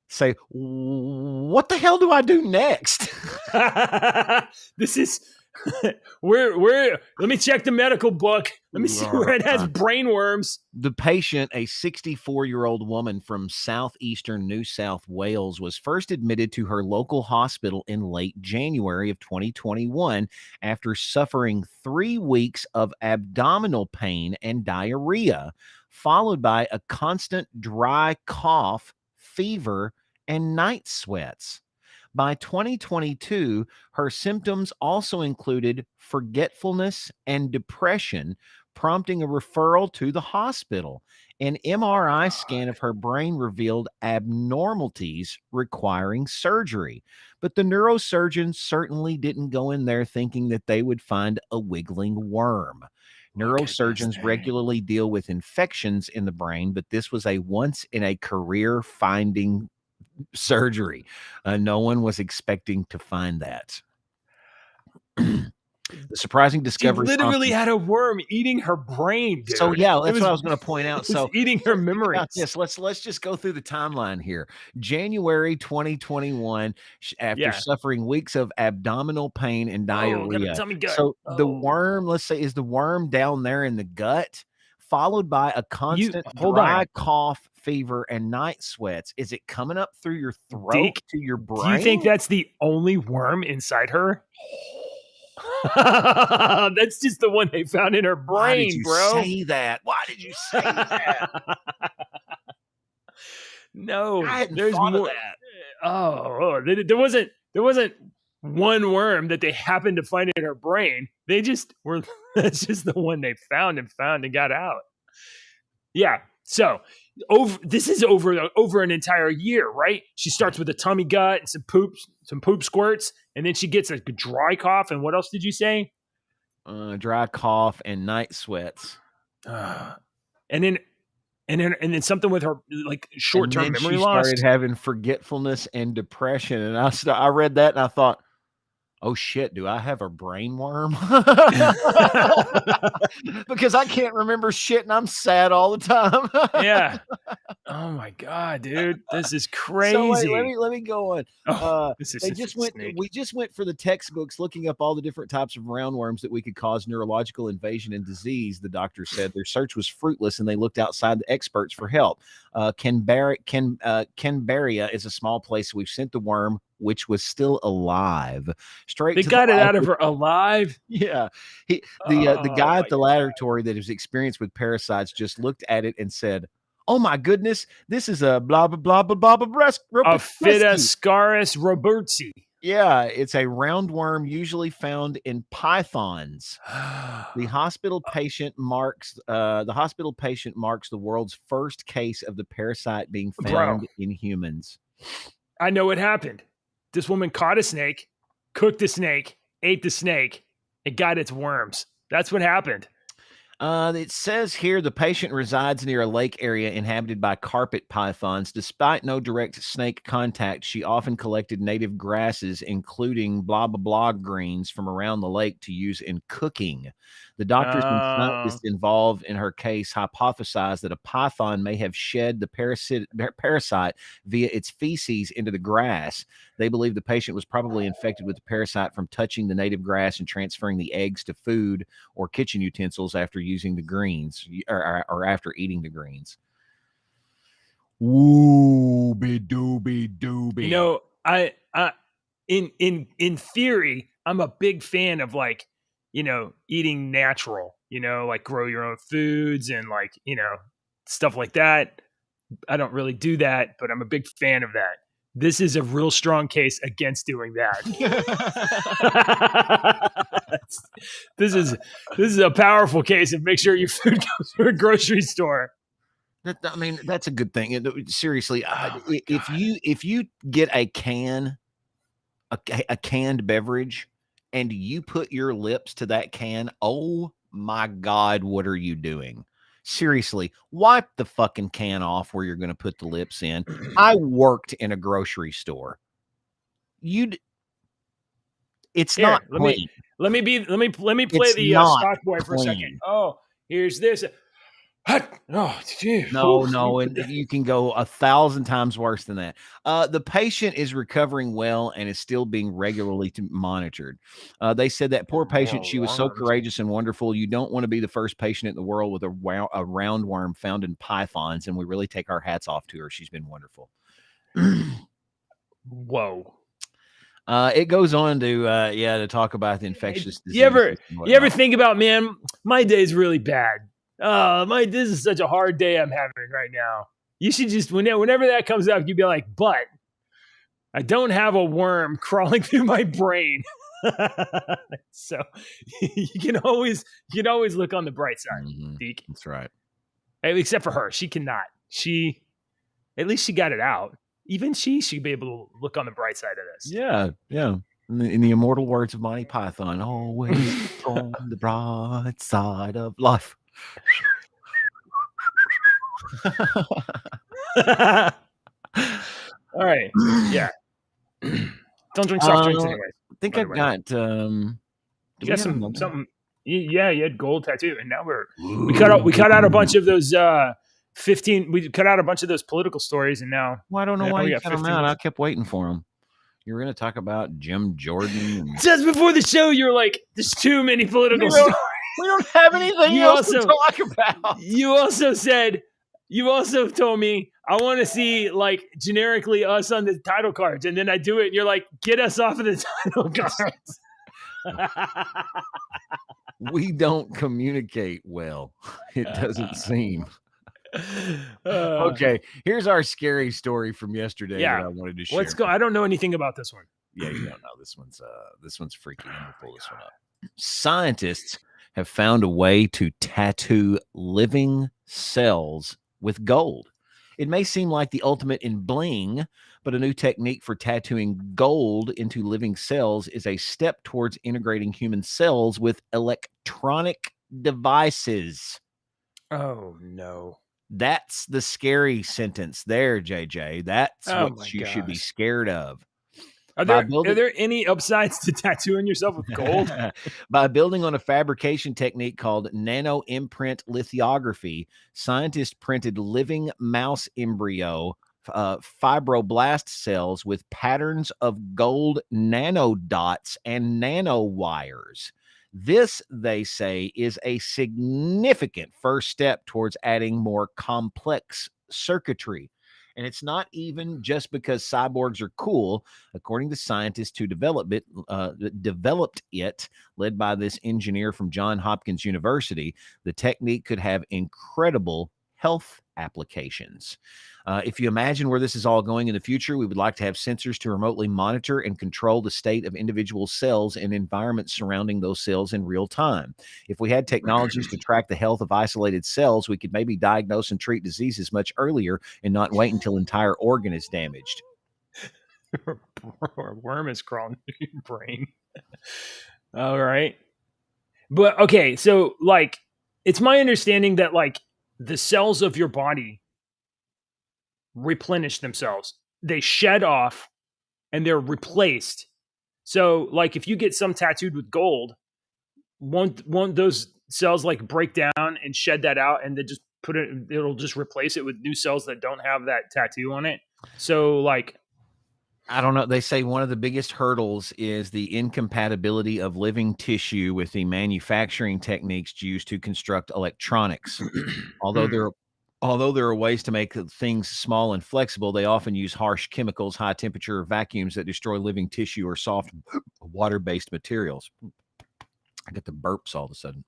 S3: say, what the hell do I do next?
S2: This is where let me check the medical book. Let me see where it has brainworms.
S3: The patient, a 64-year-old woman from southeastern New South Wales, was first admitted to her local hospital in late January of 2021 after suffering 3 weeks of abdominal pain and diarrhea, followed by a constant dry cough, fever, and night sweats. By 2022, her symptoms also included forgetfulness and depression, prompting a referral to the hospital. An MRI scan of her brain revealed abnormalities requiring surgery. But the neurosurgeon certainly didn't go in there thinking that they would find a wiggling worm. Neurosurgeons regularly deal with infections in the brain, but this was a once-in-a-career finding surgery. No one was expecting to find that. The surprising discovery.
S2: She literally had a worm eating her brain, dude.
S3: So yeah, that's what I was going to point out. So
S2: eating her memories.
S3: Yes, let's just go through the timeline here. January 2021, after suffering weeks of abdominal pain and diarrhea. So the worm, let's say, is the worm down there in the gut, followed by a constant dry cough, fever, and night sweats. Is it coming up through your throat to your brain?
S2: Do you think that's the only worm inside her? That's just the one they found in her brain,
S3: Why did you
S2: bro.
S3: Say that? Why did you say that?
S2: No,
S3: I hadn't
S2: there's
S3: thought
S2: more. Of that. There wasn't one worm that they happened to find in her brain. They just were. That's just the one they found and got out. Yeah. So this is over an entire year, right? She starts with a tummy gut and some poop squirts, and then she gets a dry cough. And what else did you say?
S3: Dry cough and night sweats.
S2: And then something with her like short-term memory
S3: she
S2: loss.
S3: Started having forgetfulness and depression, and I read that and I thought, oh shit, do I have a brain worm? Because I can't remember shit and I'm sad all the time.
S2: Yeah. Oh my God, dude. This is crazy.
S3: So wait, let me go on. We just went for the textbooks looking up all the different types of roundworms that we could cause neurological invasion and disease. The doctor said their search was fruitless and they looked outside the experts for help. Canberra is a small place. We've sent the worm, which was still alive, straight.
S2: They got it out of her alive.
S3: Yeah. The guy at the laboratory that is experienced with parasites just looked at it and said, oh my goodness, this is a blah, blah, blah, blah, blah, blah,
S2: a Phytoscarus robertsi.
S3: Yeah, it's a roundworm usually found in pythons. The hospital patient marks the world's first case of the parasite being found in humans.
S2: I know what happened. This woman caught a snake, cooked the snake, ate the snake, and got its worms. That's what happened.
S3: It says here the patient resides near a lake area inhabited by carpet pythons. Despite no direct snake contact, she often collected native grasses, including blah, blah, blah greens from around the lake to use in cooking. The doctors and scientists involved in her case hypothesized that a python may have shed the parasite via its feces into the grass. They believe the patient was probably infected with the parasite from touching the native grass and transferring the eggs to food or kitchen utensils after using the greens or after eating the greens. Wooby dooby dooby.
S2: You know, I in theory, I'm a big fan of like, you know, eating natural, you know, like grow your own foods and like, you know, stuff like that. I don't really do that, but I'm a big fan of that. This is a real strong case against doing that. This is a powerful case of make sure your food goes to a grocery store.
S3: I mean, that's a good thing. Seriously, if you get a canned beverage and you put your lips to that can, oh my God, what are you doing? Seriously, wipe the fucking can off where you're going to put the lips in. I worked in a grocery store. It's not clean.
S2: Let me play the Scotch boy for a second. Oh, here's this. Oh, geez.
S3: No, and you can go 1,000 times worse than that. The patient is recovering well and is still being regularly monitored. They said that poor patient, she was so courageous and wonderful. You don't want to be the first patient in the world with a roundworm found in pythons, and we really take our hats off to her. She's been wonderful.
S2: Whoa.
S3: It goes on to talk about the infectious disease.
S2: You ever think about, man, my day's really bad. This is such a hard day I'm having right now. You should just, whenever that comes up, you'd be like, but I don't have a worm crawling through my brain. So you can always look on the bright side, Deke.
S3: That's right.
S2: Except for her. She cannot. At least she got it out. Even she should be able to look on the bright side of this.
S3: Yeah. In the immortal words of Monty Python, always on the bright side of life.
S2: All right. Yeah. Don't drink soft drinks anyway.
S3: I think I've got
S2: you got something. Yeah, you had gold tattoo, and now we cut out a bunch of those 15. We cut out a bunch of those political stories, and now
S3: I don't know why you cut them out. I kept waiting for them. You were going to talk about Jim Jordan.
S2: Just before the show, you're like, "There's too many political stories.
S3: We don't have anything else to talk about."
S2: You also told me I want to see like generically us on the title cards, and then I do it, and you're like, "Get us off of the title cards."
S3: We don't communicate well. It doesn't seem. Okay, here's our scary story from yesterday that I wanted to share.
S2: Let's go. I don't know anything about this one.
S3: Yeah, you don't know. This one's freaky. Let me pull this one up. Scientists have found a way to tattoo living cells with gold. It may seem like the ultimate in bling, but a new technique for tattooing gold into living cells is a step towards integrating human cells with electronic devices.
S2: Oh no.
S3: That's the scary sentence there, JJ. That's
S2: Oh
S3: what
S2: my
S3: you should be
S2: gosh.
S3: scared of.
S2: Are
S3: By
S2: there any upsides to tattooing yourself with gold?
S3: By building on a fabrication technique called nano imprint lithography, scientists printed living mouse embryo fibroblast cells with patterns of gold nanodots and nanowires. This, they say, is a significant first step towards adding more complex circuitry. And it's not even just because cyborgs are cool. According to scientists who developed it, led by this engineer from Johns Hopkins University, the technique could have incredible health applications. If you imagine where this is all going in the future, we would like to have sensors to remotely monitor and control the state of individual cells and environments surrounding those cells in real time. If we had technologies to track the health of isolated cells, we could maybe diagnose and treat diseases much earlier and not wait until entire organ is damaged.
S2: Or a worm is crawling through your brain. All right. But okay, so like it's my understanding that like the cells of your body replenish themselves. They shed off and they're replaced. So like if you get some tattooed with gold, won't those cells like break down and shed that out and then just it'll just replace it with new cells that don't have that tattoo on it. So like
S3: I don't know. They say one of the biggest hurdles is the incompatibility of living tissue with the manufacturing techniques used to construct electronics. Although there are ways to make things small and flexible, they often use harsh chemicals, high temperature vacuums that destroy living tissue or soft water-based materials. I get the burps all of a sudden.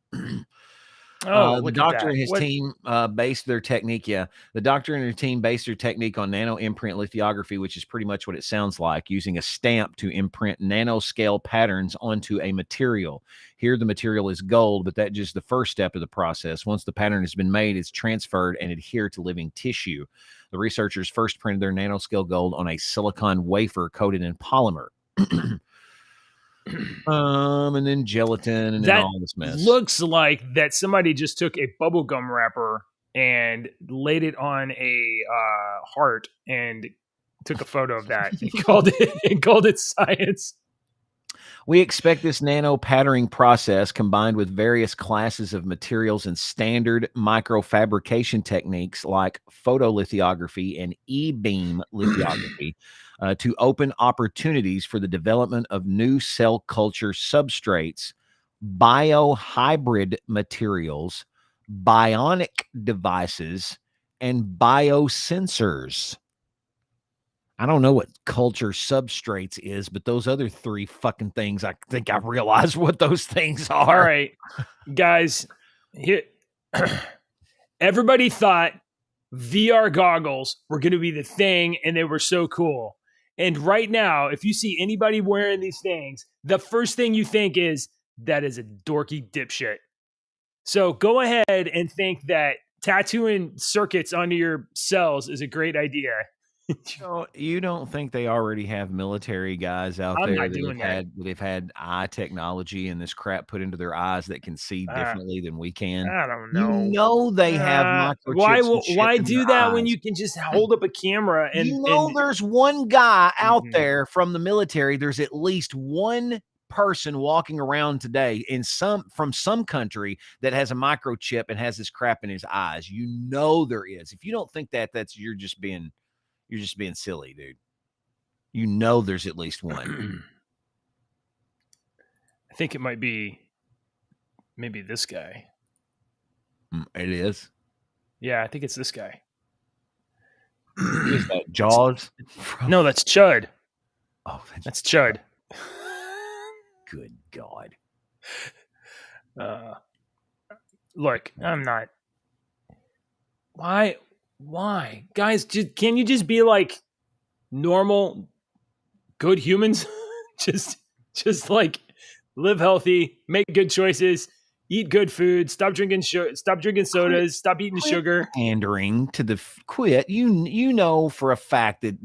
S3: The doctor and his team based their technique. The doctor and her team based their technique on nano imprint lithography, which is pretty much what it sounds like, using a stamp to imprint nanoscale patterns onto a material. Here, the material is gold, but that's just the first step of the process. Once the pattern has been made, it's transferred and adhered to living tissue. The researchers first printed their nanoscale gold on a silicon wafer coated in polymer. And then gelatin and then all this mess.
S2: Looks like that somebody just took a bubblegum wrapper and laid it on a heart and took a photo of that and called it science.
S3: We expect this nano patterning process, combined with various classes of materials and standard microfabrication techniques like photolithography and e-beam lithography, to open opportunities for the development of new cell culture substrates, biohybrid materials, bionic devices, and biosensors. I don't know what culture substrates is, but those other three fucking things, I think I realized what those things are.
S2: All right, guys, here, everybody thought VR goggles were going to be the thing and they were so cool. And right now, if you see anybody wearing these things, the first thing you think is, that is a dorky dipshit. So go ahead and think that tattooing circuits onto your cells is a great idea.
S3: You don't think they already have military guys out there that they've had eye technology and this crap put into their eyes that can see differently than we can?
S2: I don't know.
S3: You know they have microchips.
S2: Why do that when you can just hold up a camera and
S3: there's one guy out there from the military. There's at least one person walking around today from some country that has a microchip and has this crap in his eyes. You know there is. If you don't think that, you're just being silly, dude. You know there's at least one.
S2: I think it might be maybe this guy.
S3: It is?
S2: Yeah, I think it's this guy.
S3: Is that Jaws?
S2: No, that's Chud.
S3: Oh,
S2: that's Chud.
S3: Good God.
S2: Look, I'm not. Why, guys? Can you just be like normal, good humans? just like live healthy, make good choices, eat good food, stop drinking sodas, stop eating sugar.
S3: Pandering to the quit. You know for a fact that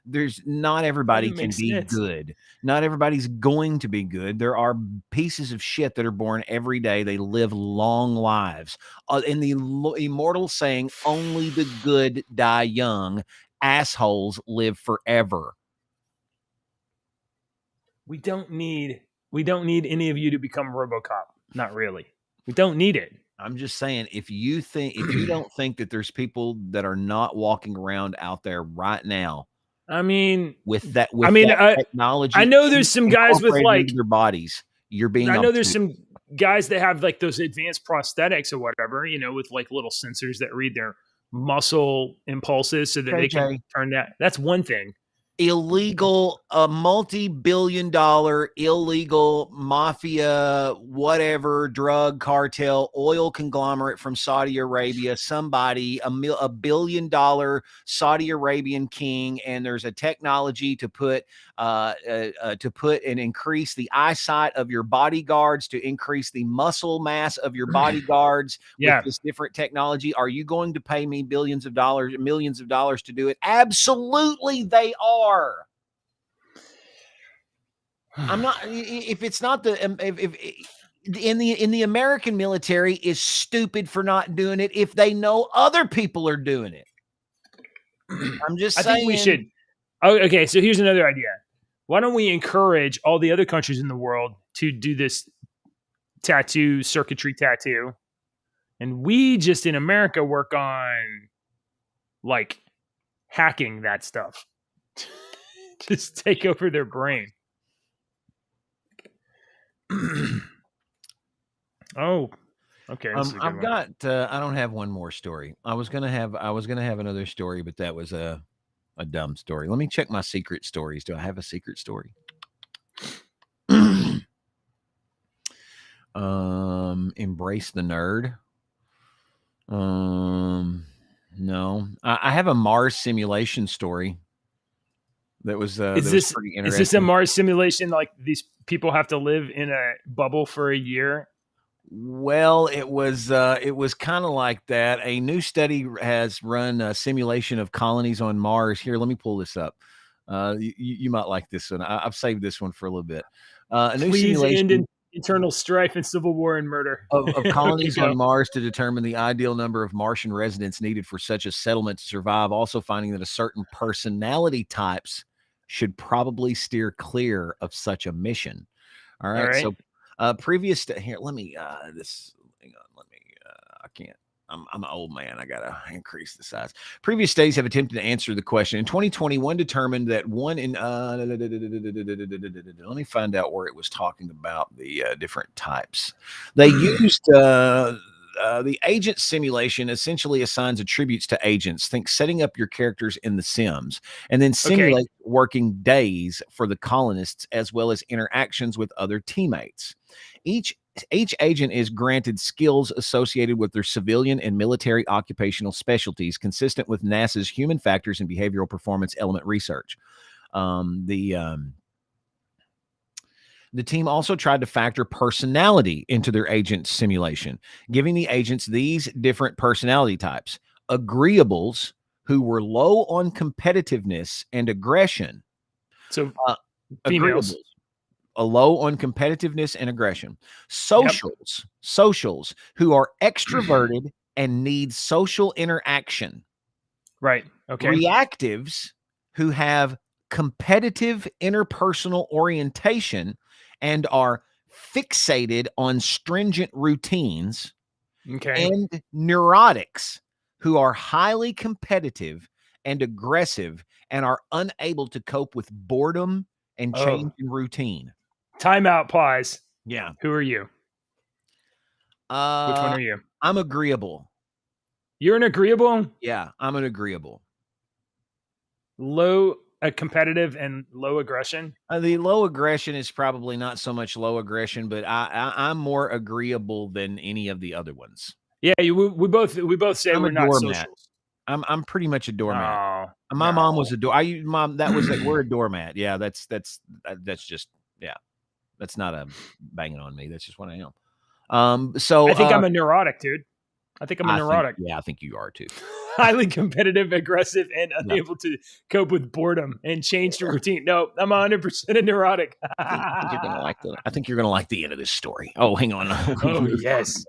S3: there's not everybody can be good. Not everybody's going to be good. There are pieces of shit that are born every day. They live long lives. In the immortal saying, only the good die young. Assholes live forever.
S2: We don't need any of you to become RoboCop. Not really. We don't need it.
S3: I'm just saying, if you don't think that there's people that are not walking around out there right now,
S2: I mean,
S3: with that technology,
S2: I know there's some guys with like
S3: into their bodies. You're being.
S2: I know there's some guys that have like those advanced prosthetics or whatever, with like little sensors that read their muscle impulses so that they can turn that. That's one thing.
S3: Illegal, a multi-billion-dollar illegal mafia, whatever, drug cartel, oil conglomerate from Saudi Arabia, somebody, a billion-dollar Saudi Arabian king, and there's a technology to put and increase the eyesight of your bodyguards, to increase the muscle mass of your bodyguards with this different technology. Are you going to pay me millions of dollars to do it? Absolutely, they are. I'm not. If it's not in the American military is stupid for not doing it if they know other people are doing it. I'm just saying.
S2: I think we should. Oh, okay, so here's another idea. Why don't we encourage all the other countries in the world to do this circuitry tattoo, and we just in America work on like hacking that stuff. Just take over their brain. Oh, okay.
S3: I've got. I don't have one more story. I was gonna have another story, but that was a dumb story. Let me check my secret stories. Do I have a secret story? Embrace the nerd. No, I have a Mars simulation story. That was pretty interesting.
S2: Is this a Mars simulation? Like these people have to live in a bubble for a year?
S3: Well, it was kind of like that. A new study has run a simulation of colonies on Mars. Here, let me pull this up. You might like this one. I've saved this one for a little bit. A new simulation
S2: end internal strife and civil war and murder
S3: of colonies on Mars to determine the ideal number of Martian residents needed for such a settlement to survive. Also finding that a certain personality types should probably steer clear of such a mission. All right. So previous here, let me hang on, I can't. I'm an old man. I gotta increase the size. Previous studies have attempted to answer the question. In 2021, determined that one in let me find out where it was talking about the different types. They used the agent simulation essentially assigns attributes to agents. Think setting up your characters in The Sims, and then simulate working days for the colonists as well as interactions with other teammates. Each agent is granted skills associated with their civilian and military occupational specialties, consistent with NASA's human factors and behavioral performance element research. The team also tried to factor personality into their agent simulation, giving the agents these different personality types: agreeables, who were low on competitiveness and aggression.
S2: So females.
S3: Agreeables, low on competitiveness and aggression. Socials, who are extroverted and need social interaction.
S2: Right. Okay.
S3: Reactives, who have competitive interpersonal orientation and are fixated on stringent routines.
S2: Okay.
S3: And neurotics, who are highly competitive and aggressive and are unable to cope with boredom and change in routine.
S2: Timeout, pause.
S3: Yeah.
S2: Who are you? Which one are you?
S3: I'm agreeable.
S2: You're an agreeable?
S3: Yeah, I'm an agreeable.
S2: Low competitive and low aggression?
S3: The low aggression is probably not so much low aggression, but I'm more agreeable than any of the other ones.
S2: Yeah, we both say we're not socials.
S3: I'm pretty much a doormat.
S2: Oh,
S3: My mom was a mom. That was we're a doormat. Yeah, that's just, yeah. That's not a banging on me. That's just what I am. So
S2: I think I'm a neurotic, dude. I think I'm a neurotic.
S3: I think you are too.
S2: Highly competitive, aggressive, and unable to cope with boredom and change the routine. No, I'm 100% a neurotic.
S3: I think you're gonna like the end of this story. Oh, hang on.
S2: Oh, yes.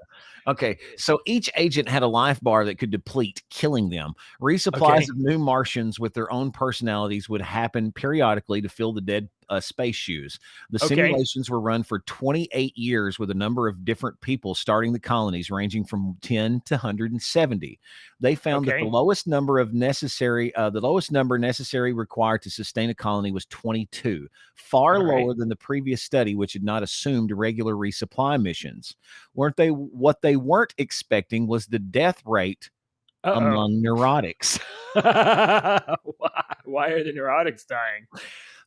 S3: Okay, so each agent had a life bar that could deplete, killing them. Resupplies
S2: Okay.
S3: of new Martians with their own personalities would happen periodically to fill the dead space shoes. The
S2: Okay.
S3: simulations were run for 28 years with a number of different people starting the colonies, ranging from 10 to 170. They found that
S2: Okay.
S3: the lowest number necessary required to sustain a colony was 22, far
S2: All right.
S3: lower than the previous study, which had not assumed regular resupply missions. What they weren't expecting was the death rate among neurotics.
S2: Why are the neurotics dying?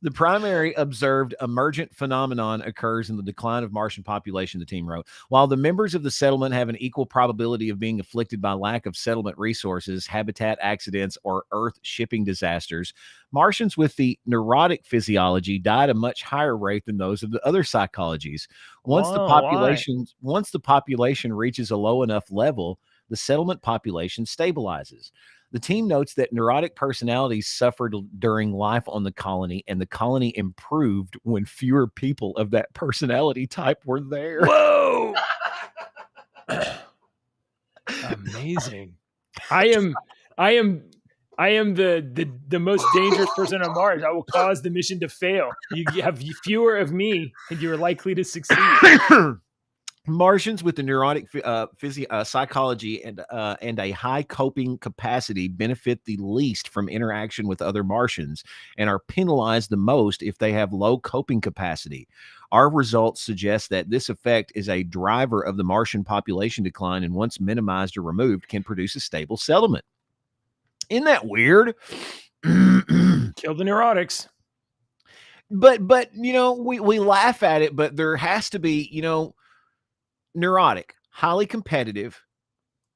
S3: The primary observed emergent phenomenon occurs in the decline of Martian population, the team wrote. While the members of the settlement have an equal probability of being afflicted by lack of settlement resources, habitat accidents, or Earth shipping disasters, Martians with the neurotic physiology die at a much higher rate than those of the other psychologies. Once the population reaches a low enough level, the settlement population stabilizes. The team notes that neurotic personalities suffered during life on the colony, and the colony improved when fewer people of that personality type were there.
S2: Whoa! Amazing. I am the most dangerous person on Mars. I will cause the mission to fail. You have fewer of me, and you're likely to succeed.
S3: Martians with the neurotic psychology and a high coping capacity benefit the least from interaction with other Martians and are penalized the most if they have low coping capacity. Our results suggest that this effect is a driver of the Martian population decline, and once minimized or removed, can produce a stable settlement. Isn't that weird?
S2: Kill the neurotics.
S3: But we laugh at it, but there has to be, neurotic, highly competitive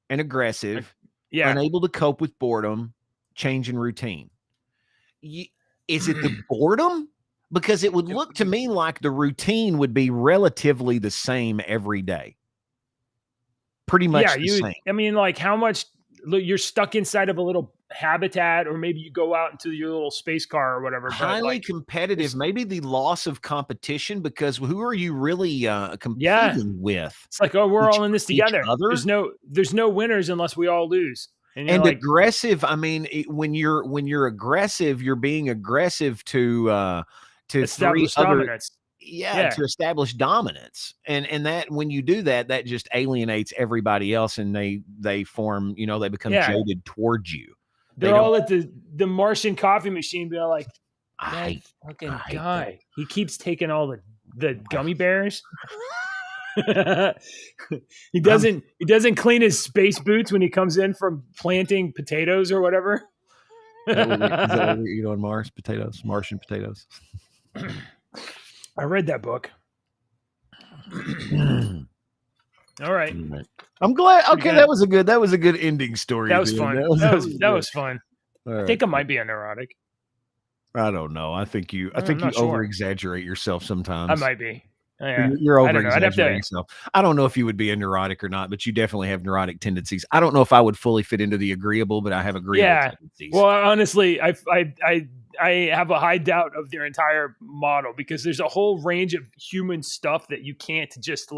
S3: and aggressive, unable to cope with boredom, change in routine. Is it the boredom? Because it would look to me like the routine would be relatively the same every day. Pretty much the same.
S2: I mean, like how much you're stuck inside of a little habitat, or maybe you go out into your little space car or whatever.
S3: Highly competitive, maybe the loss of competition, because who are you really competing with?
S2: It's like, oh, we're all in this together. There's no winners unless we all lose.
S3: And aggressive. I mean, when you're aggressive, you're being aggressive to
S2: establish dominance.
S3: To establish dominance. And that when you do that, that just alienates everybody else, and they form, they become jaded towards you.
S2: They're all at the Martian coffee machine, being like, that fucking guy. He keeps taking all the gummy bears. He doesn't clean his space boots when he comes in from planting potatoes or whatever.
S3: Is that what we eat on Mars? Potatoes, Martian potatoes.
S2: I read that book. All right.
S3: I'm glad. Okay, that was a good ending story.
S2: That was fun. That was fun.
S3: Right.
S2: I think I might be a neurotic.
S3: I don't know. I think you over exaggerate yourself sometimes.
S2: I might be. Yeah.
S3: You're over exaggerating yourself. I don't know if you would be a neurotic or not, but you definitely have neurotic tendencies. I don't know if I would fully fit into the agreeable, but I have agreeable tendencies.
S2: Well, honestly, I have a high doubt of their entire model, because there's a whole range of human stuff that you can't just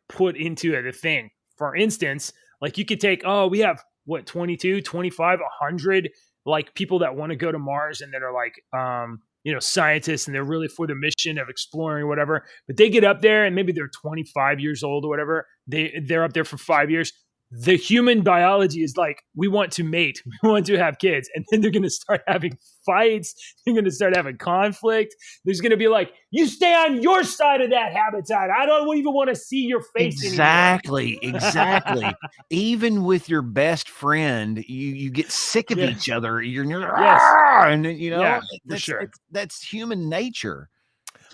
S2: put into the thing. For instance, like you could take, we have 22, 25, 100 like people that want to go to Mars and that are like, scientists, and they're really for the mission of exploring or whatever, but they get up there and maybe they're 25 years old or whatever. They're up there for 5 years. The human biology is like, we want to mate, we want to have kids, and then they're going to start having fights. They're going to start having conflict. There's going to be like, you stay on your side of that habitat. I don't even want to see your face
S3: anymore. Exactly. Even with your best friend, you get sick of each other. You're that's human nature.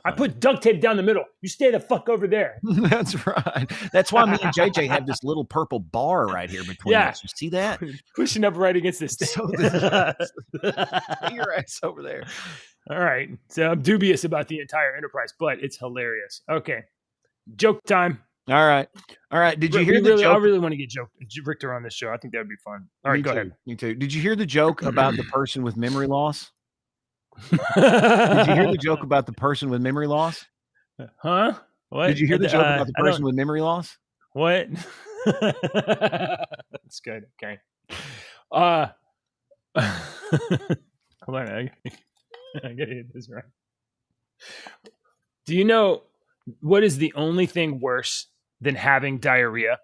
S2: I put duct tape down the middle. You stay the fuck over there.
S3: That's right. That's why me and JJ have this little purple bar right here between us. You see that?
S2: Pushing up right against this thing.
S3: So your ass over there.
S2: All right. So I'm dubious about the entire enterprise, but it's hilarious. Okay. Joke time.
S3: All right. Did you hear the
S2: I
S3: joke?
S2: really want to get Richter on this show. I think that would be fun. All right, go ahead.
S3: Me too. Did you hear the joke about the person with memory loss? Did you hear the joke about the person with memory loss?
S2: Huh? What?
S3: Did you hear the joke about the person with memory loss?
S2: What? That's good. Okay. Hold on. I gotta get this right. Do you know what is the only thing worse than having diarrhea?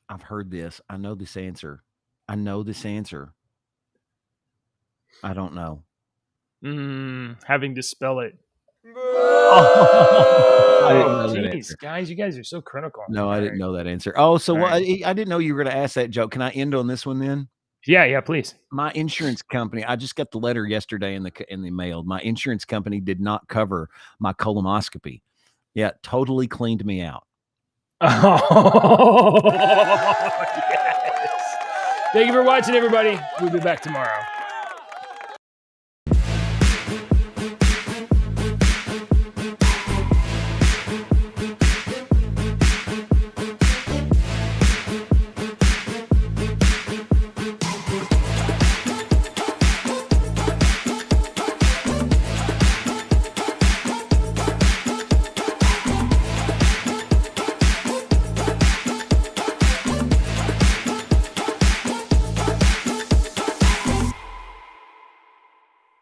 S3: I've heard this. I know this answer. I don't know.
S2: Having to spell it.
S3: I didn't know that answer.
S2: Guys, you guys are so critical.
S3: No, I didn't know that answer. Oh, so what? I didn't know you were going to ask that joke. Can I end on this one then?
S2: Yeah, please.
S3: My insurance company, I just got the letter yesterday in the mail. My insurance company did not cover my colonoscopy. Yeah, totally cleaned me out.
S2: Oh, yes. Thank you for watching, everybody. We'll be back tomorrow.